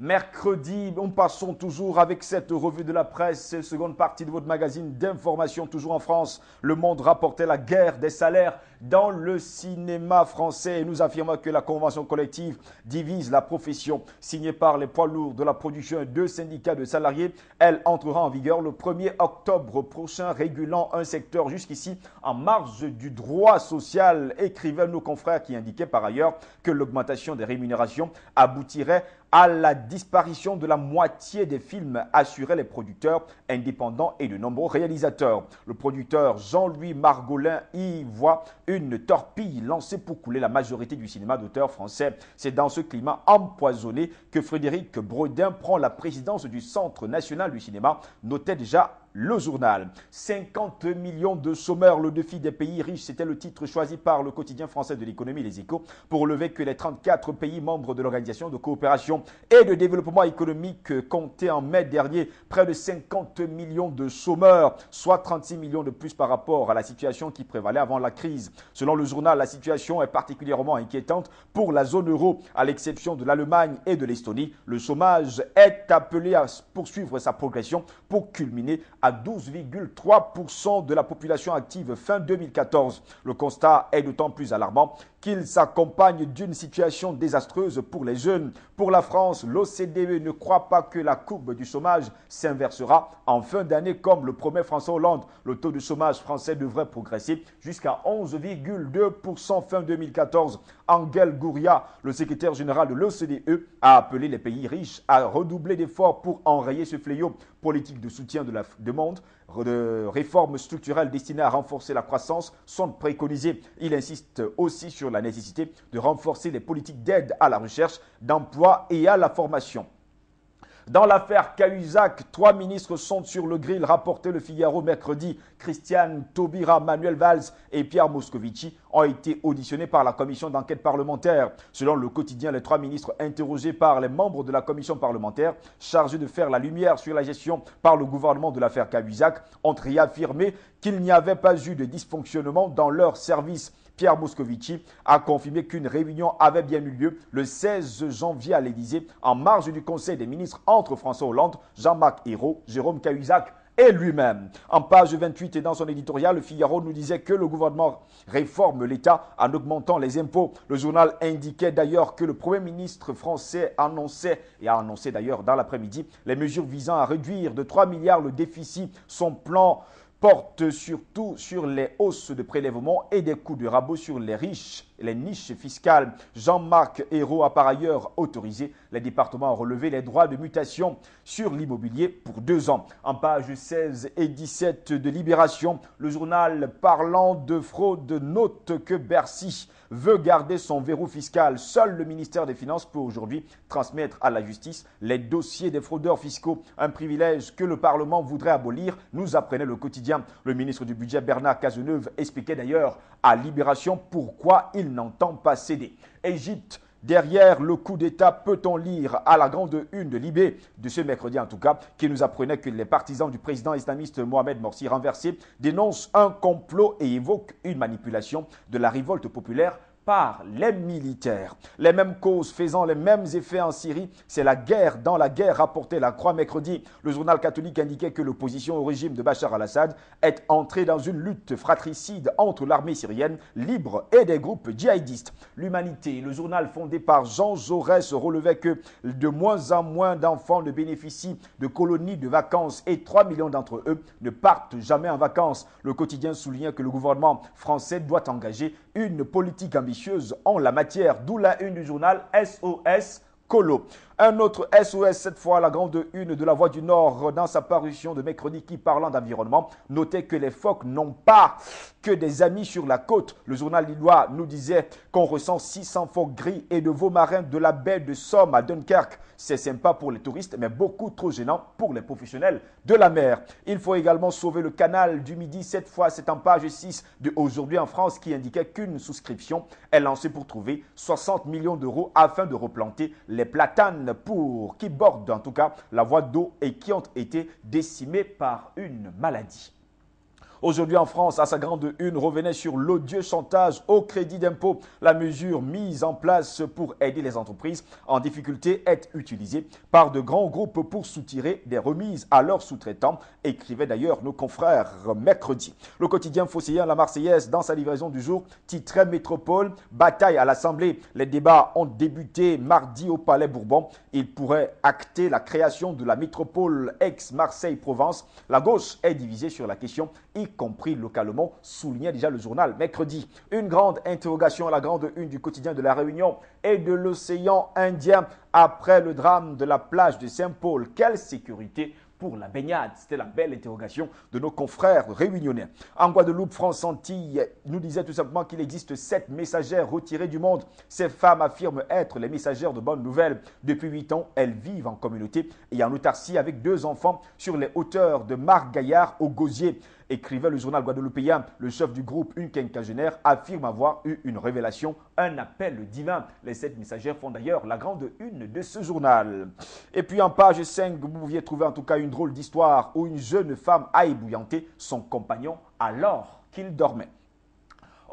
Mercredi, nous passons toujours avec cette revue de la presse, seconde partie de votre magazine d'information, toujours en France. Le Monde rapportait la guerre des salaires dans le cinéma français et nous affirmons que la convention collective divise la profession signée par les poids lourds de la production et deux syndicats de salariés. Elle entrera en vigueur le 1er octobre prochain, régulant un secteur jusqu'ici en marge du droit social, écrivaient nos confrères qui indiquaient par ailleurs que l'augmentation des rémunérations aboutirait à la disparition de la moitié des films, assuraient les producteurs indépendants et de nombreux réalisateurs. Le producteur Jean-Louis Margolin y voit une torpille lancée pour couler la majorité du cinéma d'auteur français. C'est dans ce climat empoisonné que Frédéric Brodin prend la présidence du Centre national du cinéma, notait déjà le journal. 50 millions de chômeurs, le défi des pays riches, c'était le titre choisi par le quotidien français de l'économie Les Échos pour relever que les 34 pays membres de l'Organisation de coopération et de développement économique comptaient en mai dernier près de 50 millions de chômeurs, soit 36 millions de plus par rapport à la situation qui prévalait avant la crise. Selon le journal, la situation est particulièrement inquiétante pour la zone euro, à l'exception de l'Allemagne et de l'Estonie. Le chômage est appelé à poursuivre sa progression pour culminer à 12,3% de la population active fin 2014. Le constat est d'autant plus alarmant qu'il s'accompagne d'une situation désastreuse pour les jeunes. Pour la France, l'OCDE ne croit pas que la courbe du chômage s'inversera en fin d'année comme le promet François Hollande. Le taux de chômage français devrait progresser jusqu'à 11,2% fin 2014. Angel Gurria, le secrétaire général de l'OCDE, a appelé les pays riches à redoubler d'efforts pour enrayer ce fléau. Politique de soutien de la demande, de réformes structurelles destinées à renforcer la croissance sont préconisées. Il insiste aussi sur la nécessité de renforcer les politiques d'aide à la recherche, d'emploi et à la formation. Dans l'affaire Cahuzac, 3 ministres sont sur le grill, rapportait le Figaro mercredi. Christiane Taubira, Manuel Valls et Pierre Moscovici ont été auditionnés par la commission d'enquête parlementaire. Selon le quotidien, les 3 ministres interrogés par les membres de la commission parlementaire chargés de faire la lumière sur la gestion par le gouvernement de l'affaire Cahuzac ont réaffirmé qu'il n'y avait pas eu de dysfonctionnement dans leur service. Pierre Moscovici a confirmé qu'une réunion avait bien eu lieu le 16 janvier à l'Élysée en marge du Conseil des ministres entre François Hollande, Jean-Marc Ayrault, Jérôme Cahuzac et lui-même. En page 28 et dans son éditorial, le Figaro nous disait que le gouvernement réforme l'État en augmentant les impôts. Le journal indiquait d'ailleurs que le Premier ministre français a annoncé d'ailleurs dans l'après-midi les mesures visant à réduire de 3 milliards le déficit. Son plan porte surtout sur les hausses de prélèvements et des coûts de rabot sur les riches, les niches fiscales. Jean-Marc Ayrault a par ailleurs autorisé les départements à relever les droits de mutation sur l'immobilier pour 2 ans. En page 16 et 17 de Libération, le journal parlant de fraude note que Bercy veut garder son verrou fiscal. Seul le ministère des Finances peut aujourd'hui transmettre à la justice les dossiers des fraudeurs fiscaux, un privilège que le Parlement voudrait abolir, nous apprenait le quotidien. Le ministre du Budget Bernard Cazeneuve expliquait d'ailleurs à Libération pourquoi il n'entend pas céder. Égypte. Derrière le coup d'État, peut-on lire à la grande une de Libé, de ce mercredi en tout cas, qui nous apprenait que les partisans du président islamiste Mohamed Morsi renversé dénoncent un complot et évoquent une manipulation de la révolte populaire par les militaires. Les mêmes causes faisant les mêmes effets en Syrie, c'est la guerre dans la guerre, rapportait la Croix mercredi. Le journal catholique indiquait que l'opposition au régime de Bachar al-Assad est entrée dans une lutte fratricide entre l'armée syrienne libre et des groupes djihadistes. L'Humanité, le journal fondé par Jean Jaurès, relevait que de moins en moins d'enfants ne bénéficient de colonies de vacances et 3 millions d'entre eux ne partent jamais en vacances. Le quotidien soulignait que le gouvernement français doit engager une politique ambitieuse en la matière, d'où la une du journal SOS Colo. Un autre SOS, cette fois la grande une de la Voix du Nord, dans sa parution de mercredi qui, parlant d'environnement, notait que les phoques n'ont pas que des amis sur la côte. Le journal lillois nous disait qu'on ressent 600 phoques gris et de veaux marins de la baie de Somme à Dunkerque. C'est sympa pour les touristes, mais beaucoup trop gênant pour les professionnels de la mer. Il faut également sauver le canal du Midi. Cette fois, c'est en page 6 de Aujourd'hui en France qui indiquait qu'une souscription est lancée pour trouver 60 millions d'euros afin de replanter les platanes qui bordent en tout cas la voie d'eau et qui ont été décimés par une maladie. Aujourd'hui en France, à sa grande une, revenait sur l'odieux chantage au crédit d'impôt. La mesure mise en place pour aider les entreprises en difficulté est utilisée par de grands groupes pour soutirer des remises à leurs sous-traitants, écrivait d'ailleurs nos confrères mercredi. Le quotidien phocéen La Marseillaise, dans sa livraison du jour, titrait Métropole, bataille à l'Assemblée. Les débats ont débuté mardi au Palais Bourbon. Il pourrait acter la création de la métropole ex-Marseille-Provence. La gauche est divisée sur la question, y compris localement, soulignait déjà le journal mercredi. Une grande interrogation à la grande une du quotidien de La Réunion et de l'océan Indien après le drame de la plage de Saint-Paul. Quelle sécurité pour la baignade? C'était la belle interrogation de nos confrères réunionnais. En Guadeloupe, France Antilles nous disait tout simplement qu'il existe 7 messagères retirées du monde. Ces femmes affirment être les messagères de bonnes nouvelles. Depuis 8 ans, elles vivent en communauté et en autarcie avec 2 enfants sur les hauteurs de Marc-Gaillard au Gosier. Écrivait le journal guadeloupéen, le chef du groupe Une Quinquagénaire affirme avoir eu une révélation, un appel divin. Les 7 messagères font d'ailleurs la grande une de ce journal. Et puis en page 5, vous pouviez trouver en tout cas une drôle d'histoire où une jeune femme a ébouillanté son compagnon alors qu'il dormait.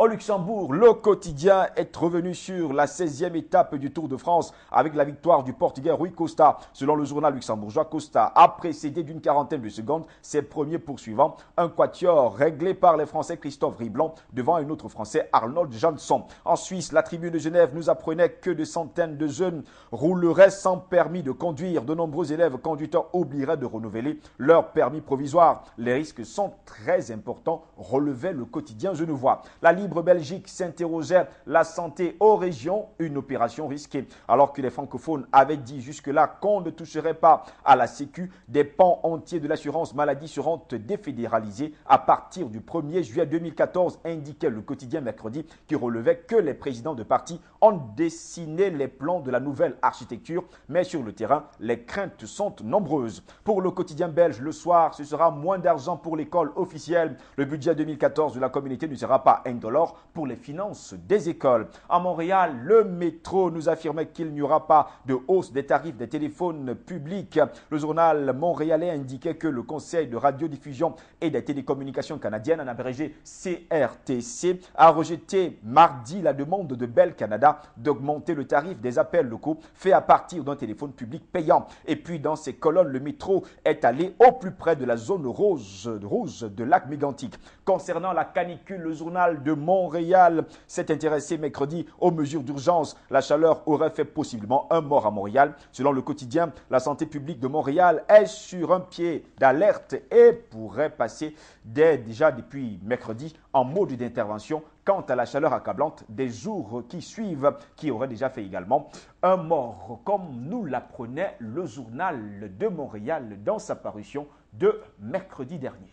Au Luxembourg, le quotidien est revenu sur la 16e étape du Tour de France avec la victoire du Portugais Rui Costa. Selon le journal luxembourgeois, Costa a précédé d'une quarantaine de secondes ses premiers poursuivants. Un quatuor réglé par les Français Christophe Riblon devant un autre Français Arnold Jansson. En Suisse, la Tribune de Genève nous apprenait que de centaines de jeunes rouleraient sans permis de conduire. De nombreux élèves conducteurs oublieraient de renouveler leur permis provisoire. Les risques sont très importants, relevait le quotidien genevois. La Libre Belgique s'interrogeait la santé aux régions, une opération risquée. Alors que les francophones avaient dit jusque-là qu'on ne toucherait pas à la Sécu, des pans entiers de l'assurance maladie seront défédéralisés à partir du 1er juillet 2014, indiquait le quotidien mercredi, qui relevait que les présidents de partis ont dessiné les plans de la nouvelle architecture, mais sur le terrain, les craintes sont nombreuses. Pour le quotidien belge, le soir, ce sera moins d'argent pour l'école officielle. Le budget 2014 de la communauté ne sera pas indolore pour les finances des écoles. À Montréal, le métro nous affirmait qu'il n'y aura pas de hausse des tarifs des téléphones publics. Le journal montréalais indiquait que le Conseil de radiodiffusion et des télécommunications canadiennes, en abrégé CRTC, a rejeté mardi la demande de Bell Canada d'augmenter le tarif des appels locaux faits à partir d'un téléphone public payant. Et puis dans ces colonnes, le métro est allé au plus près de la zone rouge de lac mégantic. Concernant la canicule, le journal de Montréal s'est intéressé mercredi aux mesures d'urgence. La chaleur aurait fait possiblement un mort à Montréal. Selon le quotidien, la santé publique de Montréal est sur un pied d'alerte et pourrait passer déjà depuis mercredi en mode d'intervention quant à la chaleur accablante des jours qui suivent, qui aurait déjà fait également un mort, comme nous l'apprenait le journal de Montréal dans sa parution de mercredi dernier.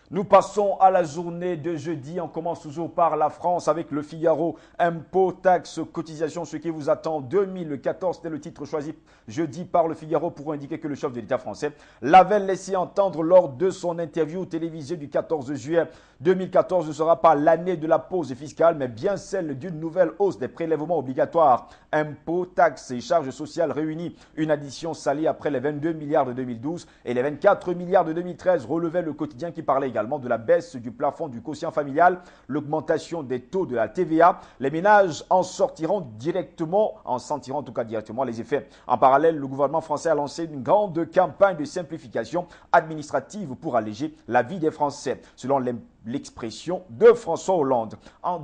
Nous passons à la journée de jeudi. On commence toujours par la France avec le Figaro. Impôts, taxes, cotisations, ce qui vous attend 2014. C'était le titre choisi jeudi par le Figaro pour indiquer que le chef de l'État français l'avait laissé entendre lors de son interview télévisée du 14 juillet. 2014 ne sera pas l'année de la pause fiscale, mais bien celle d'une nouvelle hausse des prélèvements obligatoires. Impôts, taxes et charges sociales réunies. Une addition salée après les 22 milliards de 2012 et les 24 milliards de 2013, relevait le quotidien qui parlait également de la baisse du plafond du quotient familial, l'augmentation des taux de la TVA. Les ménages en sentiront en tout cas directement les effets. En parallèle, le gouvernement français a lancé une grande campagne de simplification administrative pour alléger la vie des Français, selon l'expression de François Hollande.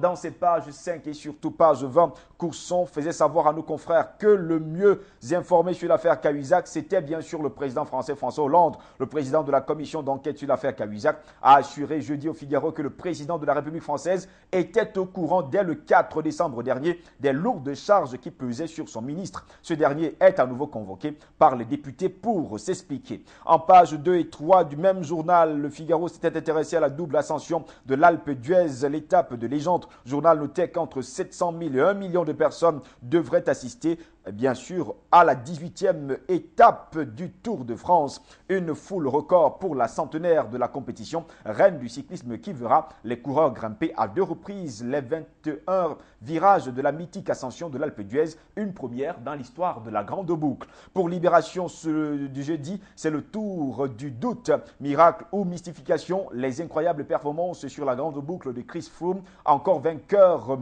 Dans ces pages 5 et surtout page 20, Courson faisait savoir à nos confrères que le mieux informé sur l'affaire Cahuzac, c'était bien sûr le président français François Hollande. Le président de la commission d'enquête sur l'affaire Cahuzac a assuré jeudi au Figaro que le président de la République française était au courant dès le 4 décembre dernier des lourdes charges qui pesaient sur son ministre. Ce dernier est à nouveau convoqué par les députés pour s'expliquer. En pages 2 et 3 du même journal, le Figaro s'était intéressé à la double ascension de l'Alpe d'Huez, l'étape de légende. Le journal notait qu'entre 700 000 et 1 million de personnes devraient assister bien sûr, à la 18e étape du Tour de France. Une foule record pour la centenaire de la compétition, reine du cyclisme qui verra les coureurs grimper à 2 reprises les 21 virages de la mythique ascension de l'Alpe d'Huez, une première dans l'histoire de la grande boucle. Pour Libération du jeudi, c'est le tour du doute, miracle ou mystification, les incroyables performances sur la grande boucle de Chris Froome, encore vainqueur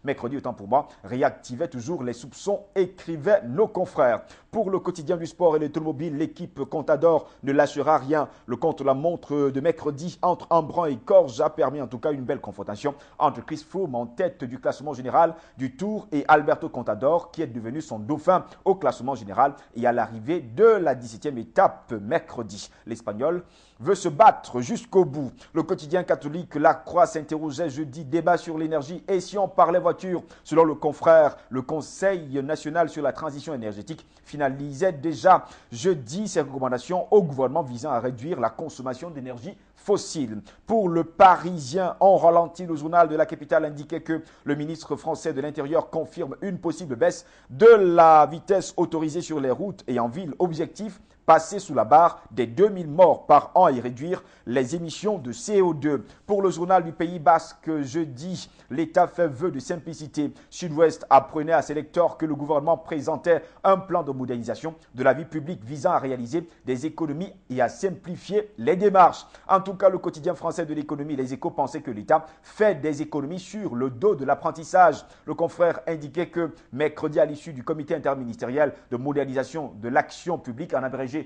mercredi autant pour moi, réactivait toujours les soupçons, écrivaient nos confrères. Pour le quotidien du sport et l'automobile, l'équipe Contador ne lâchera rien. Le contre-la-montre de mercredi entre Embrun et Corge a permis en tout cas une belle confrontation entre Chris Froome en tête du classement général du Tour et Alberto Contador qui est devenu son dauphin au classement général et à l'arrivée de la 17e étape mercredi. L'Espagnol veut se battre jusqu'au bout. Le quotidien catholique La Croix s'interrogeait jeudi, débat sur l'énergie et si on parlait voiture. Selon le confrère, le Conseil national sur la transition énergétique finalisait déjà jeudi ses recommandations au gouvernement visant à réduire la consommation d'énergie fossile. Pour le Parisien, en ralenti, le journal de la capitale indiquait que le ministre français de l'Intérieur confirme une possible baisse de la vitesse autorisée sur les routes et en ville. Objectif, passer sous la barre des 2000 morts par an et réduire les émissions de CO2. Pour le journal du Pays Basque, jeudi, l'État fait vœu de simplicité. Sud-Ouest apprenait à ses lecteurs que le gouvernement présentait un plan de modernisation de la vie publique visant à réaliser des économies et à simplifier les démarches. En tout cas, le quotidien français de l'économie, Les Échos, pensait que l'État fait des économies sur le dos de l'apprentissage. Le confrère indiquait que mercredi, à l'issue du comité interministériel de modernisation de l'action publique, en abrégé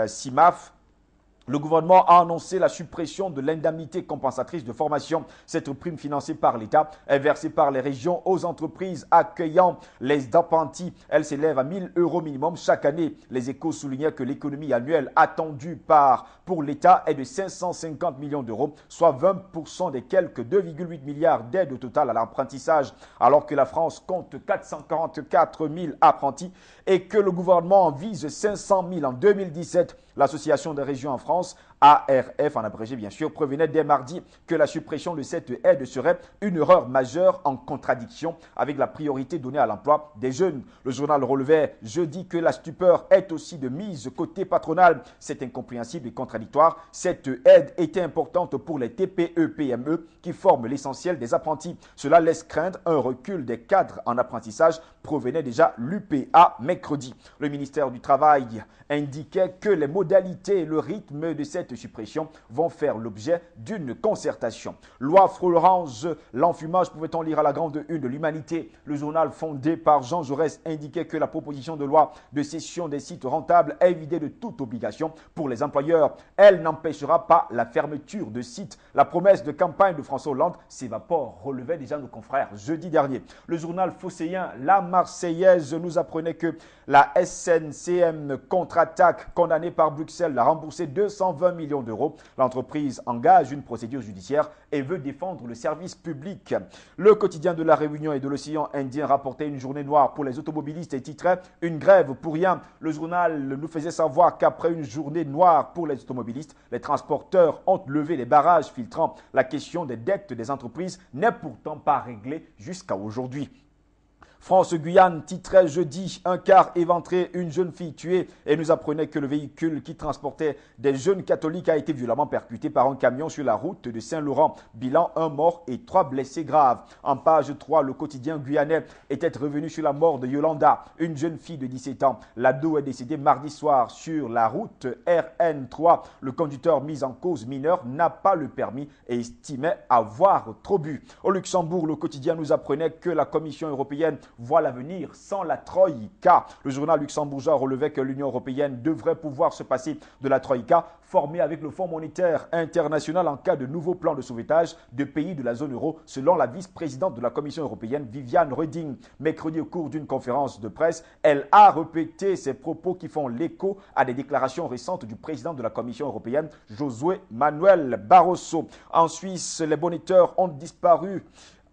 CIMAF, le gouvernement a annoncé la suppression de l'indemnité compensatrice de formation. Cette prime financée par l'État est versée par les régions aux entreprises accueillant les apprentis. Elle s'élève à 1 000 € minimum chaque année. Les Échos soulignaient que l'économie annuelle attendue pour l'État est de 550 millions d'euros, soit 20% des quelques 2,8 milliards d'aides au total à l'apprentissage, alors que la France compte 444 000 apprentis et que le gouvernement en vise 500 000 en 2017. L'Association des régions en France, ARF en abrégé bien sûr, prévenait dès mardi que la suppression de cette aide serait une erreur majeure en contradiction avec la priorité donnée à l'emploi des jeunes. Le journal relevait jeudi que la stupeur est aussi de mise côté patronal. C'est incompréhensible et contradictoire. Cette aide était importante pour les TPE-PME qui forment l'essentiel des apprentis. Cela laisse craindre un recul des cadres en apprentissage, provenait déjà l'UPA mercredi. Le ministère du Travail indiquait que les modalités et le rythme de cette suppression vont faire l'objet d'une concertation. Loi Florence, l'enfumage, pouvait-on lire à la grande une de l'Humanité. Le journal fondé par Jean Jaurès indiquait que la proposition de loi de cession des sites rentables est vidée de toute obligation pour les employeurs. Elle n'empêchera pas la fermeture de sites. La promesse de campagne de François Hollande s'évapore, relevait déjà nos confrères jeudi dernier. Le journal phocéen La Marseillaise nous apprenait que la SNCM contre-attaque, condamnée par Bruxelles à rembourser 220 millions d'euros. L'entreprise engage une procédure judiciaire et veut défendre le service public. Le quotidien de La Réunion et de l'océan Indien rapportait une journée noire pour les automobilistes et titrait « Une grève pour rien ». Le journal nous faisait savoir qu'après une journée noire pour les automobilistes, les transporteurs ont levé les barrages filtrant. La question des dettes des entreprises n'est pourtant pas réglée jusqu'à aujourd'hui. France-Guyane titrait jeudi, un car éventré, une jeune fille tuée et nous apprenait que le véhicule qui transportait des jeunes catholiques a été violemment percuté par un camion sur la route de Saint-Laurent. Bilan, 1 mort et 3 blessés graves. En page 3, le quotidien guyanais était revenu sur la mort de Yolanda, une jeune fille de 17 ans. L'ado est décédé mardi soir sur la route RN3. Le conducteur mis en cause mineur n'a pas le permis et estimait avoir trop bu. Au Luxembourg, le quotidien nous apprenait que la Commission européenne voit l'avenir sans la Troïka. Le journal luxembourgeois relevait que l'Union européenne devrait pouvoir se passer de la Troïka formée avec le Fonds monétaire international en cas de nouveau plan de sauvetage de pays de la zone euro, selon la vice-présidente de la Commission européenne, Viviane Reding. Mercredi, au cours d'une conférence de presse, elle a répété ses propos qui font l'écho à des déclarations récentes du président de la Commission européenne, Josué Manuel Barroso. En Suisse, les bonnetteurs ont disparu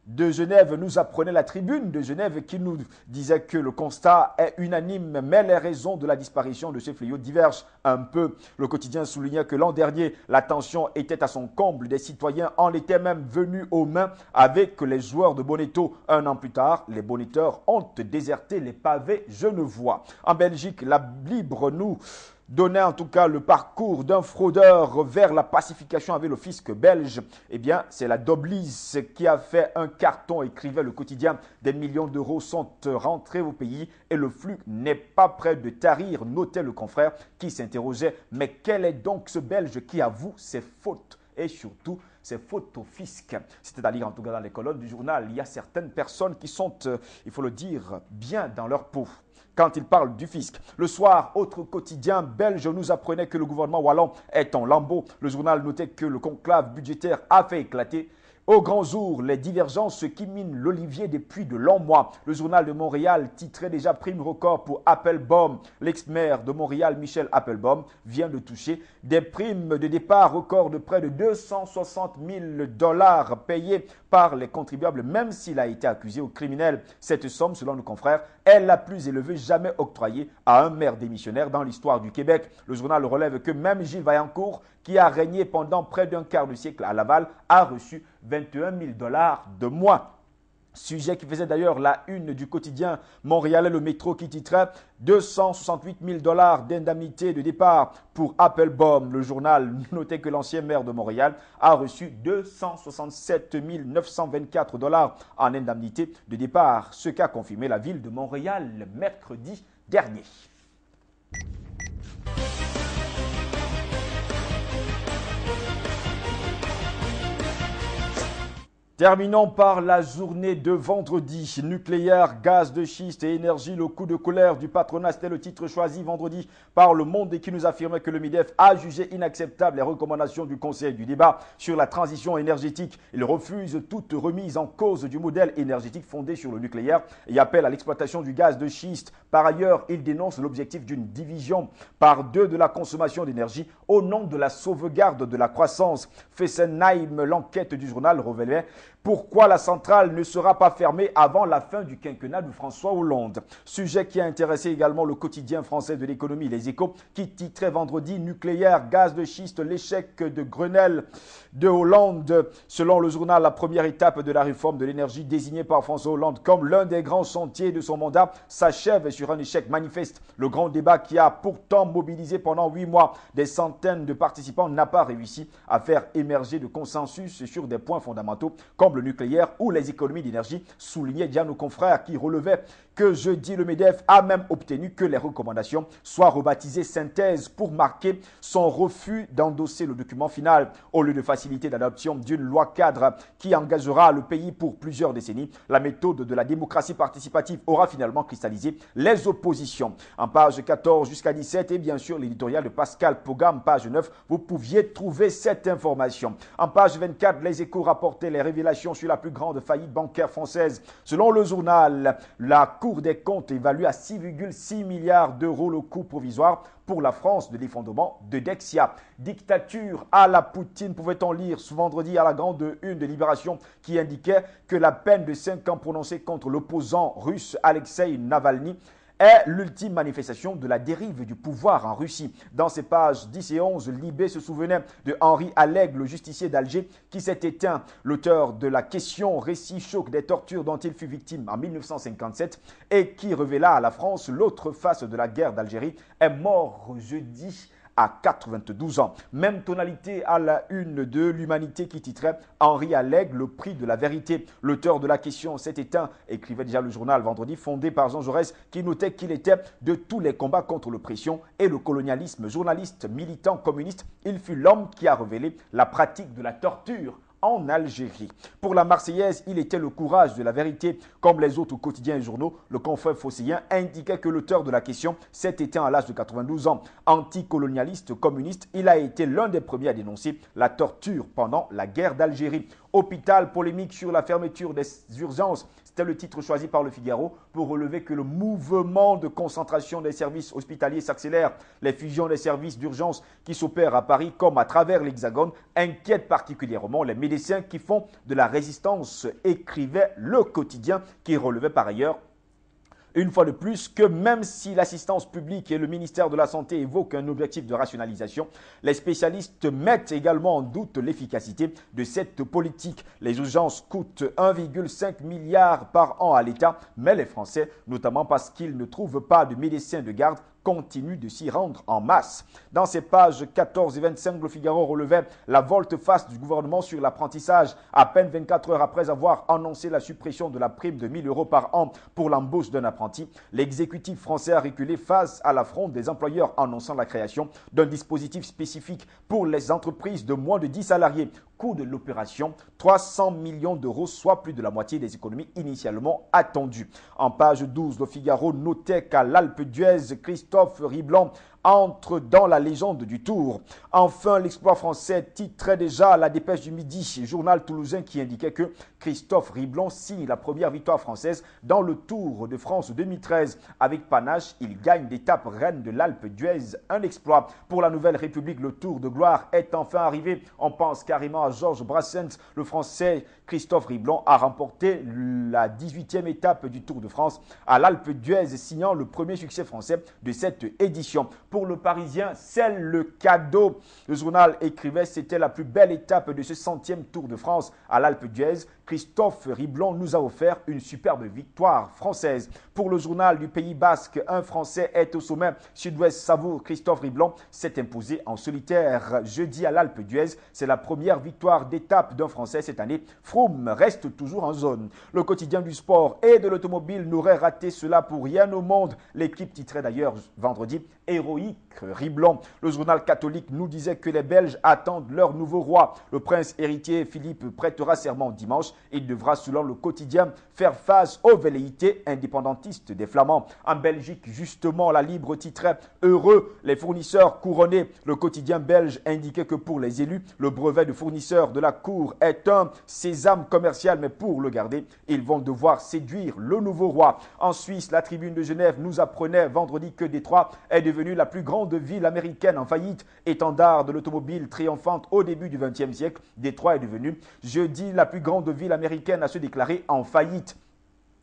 de Genève nous apprenait, la tribune de Genève qui nous disait que le constat est unanime, mais les raisons de la disparition de ce fléau divergent un peu. Le quotidien soulignait que l'an dernier, la tension était à son comble. Des citoyens en étaient même venus aux mains avec les joueurs de Bonneto. Un an plus tard, les bonnetteurs ont déserté les pavés genevois. En Belgique, la Libre nous donnait en tout cas le parcours d'un fraudeur vers la pacification avec le fisc belge. Eh bien, c'est la Doblis qui a fait un carton, écrivait le quotidien. Des millions d'euros sont rentrés au pays et le flux n'est pas prêt de tarir, notait le confrère qui s'interrogeait. Mais quel est donc ce Belge qui avoue ses fautes et surtout ses fautes au fisc? C'est-à-dire en tout cas dans les colonnes du journal, il y a certaines personnes qui sont, il faut le dire, bien dans leur peau quand il parle du fisc. Le soir, autre quotidien belge nous apprenait que le gouvernement wallon est en lambeaux. Le journal notait que le conclave budgétaire a fait éclater au grand jour les divergences qui minent l'olivier depuis de longs mois. Le journal de Montréal titrait déjà prime record pour Appelbaum. L'ex-maire de Montréal, Michel Appelbaum, vient de toucher des primes de départ record de près de 260 000 $ payés par les contribuables, même s'il a été accusé au criminel. Cette somme, selon nos confrères, est la plus élevée jamais octroyée à un maire démissionnaire dans l'histoire du Québec. Le journal relève que même Gilles Vaillancourt, qui a régné pendant près d'un quart de siècle à Laval, a reçu 21 000 $ de moins. Sujet qui faisait d'ailleurs la une du quotidien montréalais Le Métro qui titrait 268 000 $ d'indemnité de départ pour Appelbaum. Le journal notait que l'ancien maire de Montréal a reçu 267 924 $ en indemnité de départ, ce qu'a confirmé la ville de Montréal le mercredi dernier. Terminons par la journée de vendredi. Nucléaire, gaz de schiste et énergie, le coup de colère du patronat, c'était le titre choisi vendredi par Le Monde et qui nous affirmait que le MIDEF a jugé inacceptable les recommandations du Conseil du débat sur la transition énergétique. Il refuse toute remise en cause du modèle énergétique fondé sur le nucléaire et appelle à l'exploitation du gaz de schiste. Par ailleurs, il dénonce l'objectif d'une division par 2 de la consommation d'énergie au nom de la sauvegarde de la croissance. Fessenheim, l'enquête du journal révélait pourquoi la centrale ne sera pas fermée avant la fin du quinquennat de François Hollande. Sujet qui a intéressé également le quotidien français de l'économie, Les Échos, qui titrait vendredi nucléaire, gaz de schiste, l'échec de Grenelle de Hollande. Selon le journal, la première étape de la réforme de l'énergie désignée par François Hollande comme l'un des grands chantiers de son mandat s'achève sur un échec manifeste. Le grand débat qui a pourtant mobilisé pendant 8 mois des centaines de participants n'a pas réussi à faire émerger de consensus sur des points fondamentaux comme le nucléaire ou les économies d'énergie, soulignait déjà nos confrères qui relevaient que jeudi, le MEDEF a même obtenu que les recommandations soient rebaptisées synthèse pour marquer son refus d'endosser le document final. Au lieu de faciliter l'adoption d'une loi cadre qui engagera le pays pour plusieurs décennies, la méthode de la démocratie participative aura finalement cristallisé les oppositions. En page 14 jusqu'à 17 et bien sûr l'éditorial de Pascal Pogam, page 9, vous pouviez trouver cette information. En page 24, les Échos rapportaient les révélations sur la plus grande faillite bancaire française. Selon le journal, la Cour des comptes évalue à 6,6 milliards d'euros le coût provisoire pour la France de l'effondrement de Dexia. Dictature à la Poutine, pouvait-on lire ce vendredi à la grande une de Libération qui indiquait que la peine de 5 ans prononcée contre l'opposant russe Alexei Navalny est l'ultime manifestation de la dérive du pouvoir en Russie. Dans ses pages 10 et 11, Libé se souvenait de Henri Allègre, le justicier d'Alger, qui s'est éteint. L'auteur de la question récit choc des tortures dont il fut victime en 1957 et qui révéla à la France l'autre face de la guerre d'Algérie, est mort jeudi à 92 ans. Même tonalité à la une de l'Humanité qui titrait Henri Allègre, le prix de la vérité. L'auteur de la question s'est éteint, écrivait déjà le journal vendredi, fondé par Jean Jaurès, qui notait qu'il était de tous les combats contre l'oppression et le colonialisme. Journaliste, militant communiste, il fut l'homme qui a révélé la pratique de la torture en Algérie. Pour la Marseillaise, il était le courage de la vérité. Comme les autres quotidiens et journaux, le confrère phocéen indiquait que l'auteur de la question s'est éteint à l'âge de 92 ans. Anticolonialiste, communiste, il a été l'un des premiers à dénoncer la torture pendant la guerre d'Algérie. Hôpital, polémique sur la fermeture des urgences. C'était le titre choisi par le Figaro pour relever que le mouvement de concentration des services hospitaliers s'accélère. Les fusions des services d'urgence qui s'opèrent à Paris comme à travers l'Hexagone inquiètent particulièrement les médecins qui font de la résistance, écrivait le quotidien qui relevait par ailleurs une fois de plus que même si l'assistance publique et le ministère de la Santé évoquent un objectif de rationalisation, les spécialistes mettent également en doute l'efficacité de cette politique. Les urgences coûtent 1,5 milliard par an à l'État, mais les Français, notamment parce qu'ils ne trouvent pas de médecins de garde, continue de s'y rendre en masse. Dans ses pages 14 et 25, le Figaro relevait la volte-face du gouvernement sur l'apprentissage. À peine 24 heures après avoir annoncé la suppression de la prime de 1 000 € par an pour l'embauche d'un apprenti, l'exécutif français a reculé face à l'affront des employeurs annonçant la création d'un dispositif spécifique pour les entreprises de moins de 10 salariés. Coût de l'opération, 300 millions d'euros, soit plus de la moitié des économies initialement attendues. En page 12, le Figaro notait qu'à l'Alpe d'Huez, Christophe Riblon entre dans la légende du Tour. Enfin, l'exploit français titrait déjà la Dépêche du Midi, journal toulousain qui indiquait que Christophe Riblon signe la première victoire française dans le Tour de France 2013. Avec panache, il gagne l'étape reine de l'Alpe d'Huez, un exploit. Pour la Nouvelle République, le Tour de gloire est enfin arrivé. On pense carrément à Georges Brassens. Le Français Christophe Riblon a remporté la 18e étape du Tour de France à l'Alpe d'Huez, signant le premier succès français de cette édition. Pour le Parisien, c'est le cadeau. Le journal écrivait, c'était la plus belle étape de ce 100e Tour de France à l'Alpe d'Huez. Christophe Riblon nous a offert une superbe victoire française. Pour le journal du Pays Basque, un Français est au sommet. Sud-Ouest Savour, Christophe Riblon s'est imposé en solitaire jeudi à l'Alpe d'Huez. C'est la première victoire d'étape d'un Français cette année. Froome reste toujours en zone. Le quotidien du sport et de l'automobile n'aurait raté cela pour rien au monde. L'équipe titrait d'ailleurs vendredi « Héroïque Riblon ». Le journal catholique nous disait que les Belges attendent leur nouveau roi. Le prince héritier Philippe prêtera serment dimanche. Il devra, selon le quotidien, faire face aux velléités indépendantistes des Flamands. En Belgique, justement, la Libre titrait « Heureux les fournisseurs couronnés ». Le quotidien belge indiquait que pour les élus, le brevet de fournisseur de la Cour est un sésame commercial, mais pour le garder, ils vont devoir séduire le nouveau roi. En Suisse, la Tribune de Genève nous apprenait vendredi que Détroit est devenue la plus grande ville américaine en faillite. Étendard de l'automobile triomphante au début du XXe siècle, Détroit est devenue jeudi la plus grande ville américaine à se déclarer en faillite.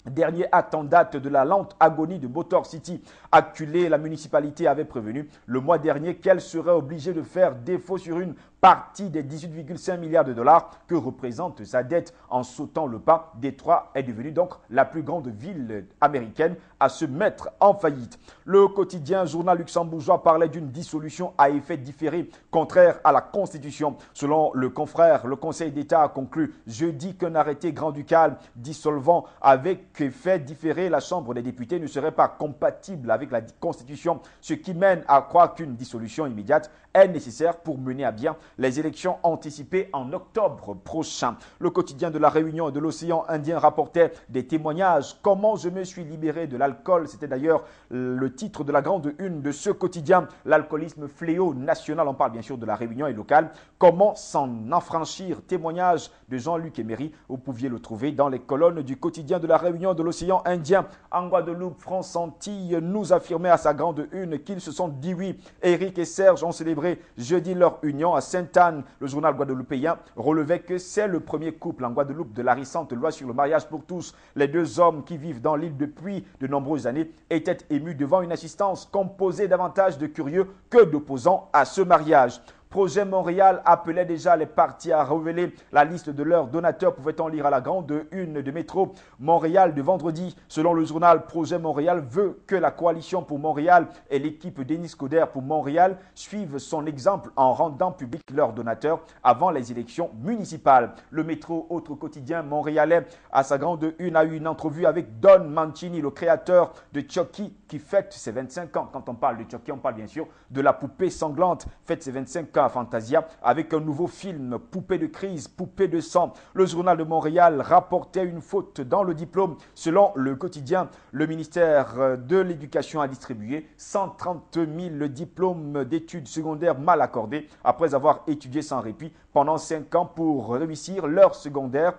Dernier acte en date de la lente agonie de Motor City. Acculé, la municipalité avait prévenu le mois dernier qu'elle serait obligée de faire défaut sur une partie des 18,5 milliards de dollars que représente sa dette. En sautant le pas, Détroit est devenue donc la plus grande ville américaine à se mettre en faillite. Le quotidien journal luxembourgeois parlait d'une dissolution à effet différé, contraire à la Constitution. Selon le confrère, le Conseil d'État a conclu jeudi qu'un arrêté grand-ducal dissolvant avec effet différé la Chambre des députés ne serait pas compatible avec la Constitution, ce qui mène à croire qu'une dissolution immédiate est nécessaire pour mener à bien les élections anticipées en octobre prochain. Le quotidien de la Réunion et de l'océan Indien rapportait des témoignages. Comment je me suis libéré de l'alcool, c'était d'ailleurs le titre de la grande une de ce quotidien. L'alcoolisme fléau national, on parle bien sûr de la Réunion et locale. Comment s'en affranchir? Témoignage de Jean-Luc Emery. Vous pouviez le trouver dans les colonnes du quotidien de la Réunion et de l'océan Indien. En Guadeloupe, France Antilles nous affirmait à sa grande une qu'ils se sont dit oui. Éric et Serge ont célébré jeudi leur union à Sainte-Anne. Le journal guadeloupéen relevait que c'est le premier couple en Guadeloupe de la récente loi sur le mariage pour tous. Les deux hommes qui vivent dans l'île depuis de nombreuses années étaient émus devant une assistance composée davantage de curieux que d'opposants à ce mariage. Projet Montréal appelait déjà les partis à révéler la liste de leurs donateurs. Pouvait-on lire à la grande une de Métro Montréal de vendredi. Selon le journal, Projet Montréal veut que la coalition pour Montréal et l'équipe Denis Coderre pour Montréal suivent son exemple en rendant public leurs donateurs avant les élections municipales. Le Métro, autre quotidien montréalais, à sa grande une, a eu une entrevue avec Don Mancini, le créateur de Chucky, qui fête ses 25 ans. Quand on parle de Chucky, on parle bien sûr de la poupée sanglante, fête ses 25 ans à Fantasia avec un nouveau film, Poupée de crise, Poupée de sang. Le journal de Montréal rapportait une faute dans le diplôme. Selon le quotidien, le ministère de l'Éducation a distribué 130 000 diplômes d'études secondaires mal accordés après avoir étudié sans répit pendant 5 ans pour réussir leur secondaire.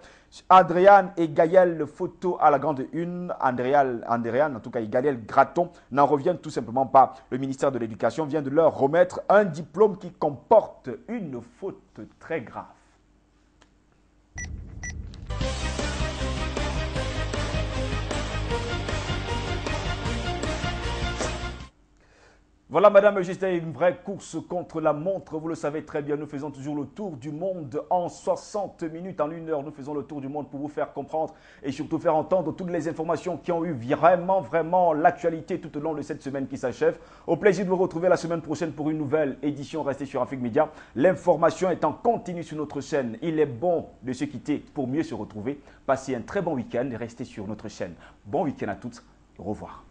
Andréane et Gaël, photo à la grande une. Andréane, en tout cas, et Gaël Graton n'en reviennent tout simplement pas. Le ministère de l'Éducation vient de leur remettre un diplôme qui comporte une faute très grave. Voilà, madame, c'était une vraie course contre la montre. Vous le savez très bien, nous faisons toujours le tour du monde en 60 minutes, en 1 heure. Nous faisons le tour du monde pour vous faire comprendre et surtout faire entendre toutes les informations qui ont eu vraiment l'actualité tout au long de cette semaine qui s'achève. Au plaisir de vous retrouver la semaine prochaine pour une nouvelle édition. Restez sur Afrique Média. L'information est en continu sur notre chaîne. Il est bon de se quitter pour mieux se retrouver. Passez un très bon week-end et restez sur notre chaîne. Bon week-end à toutes. Au revoir.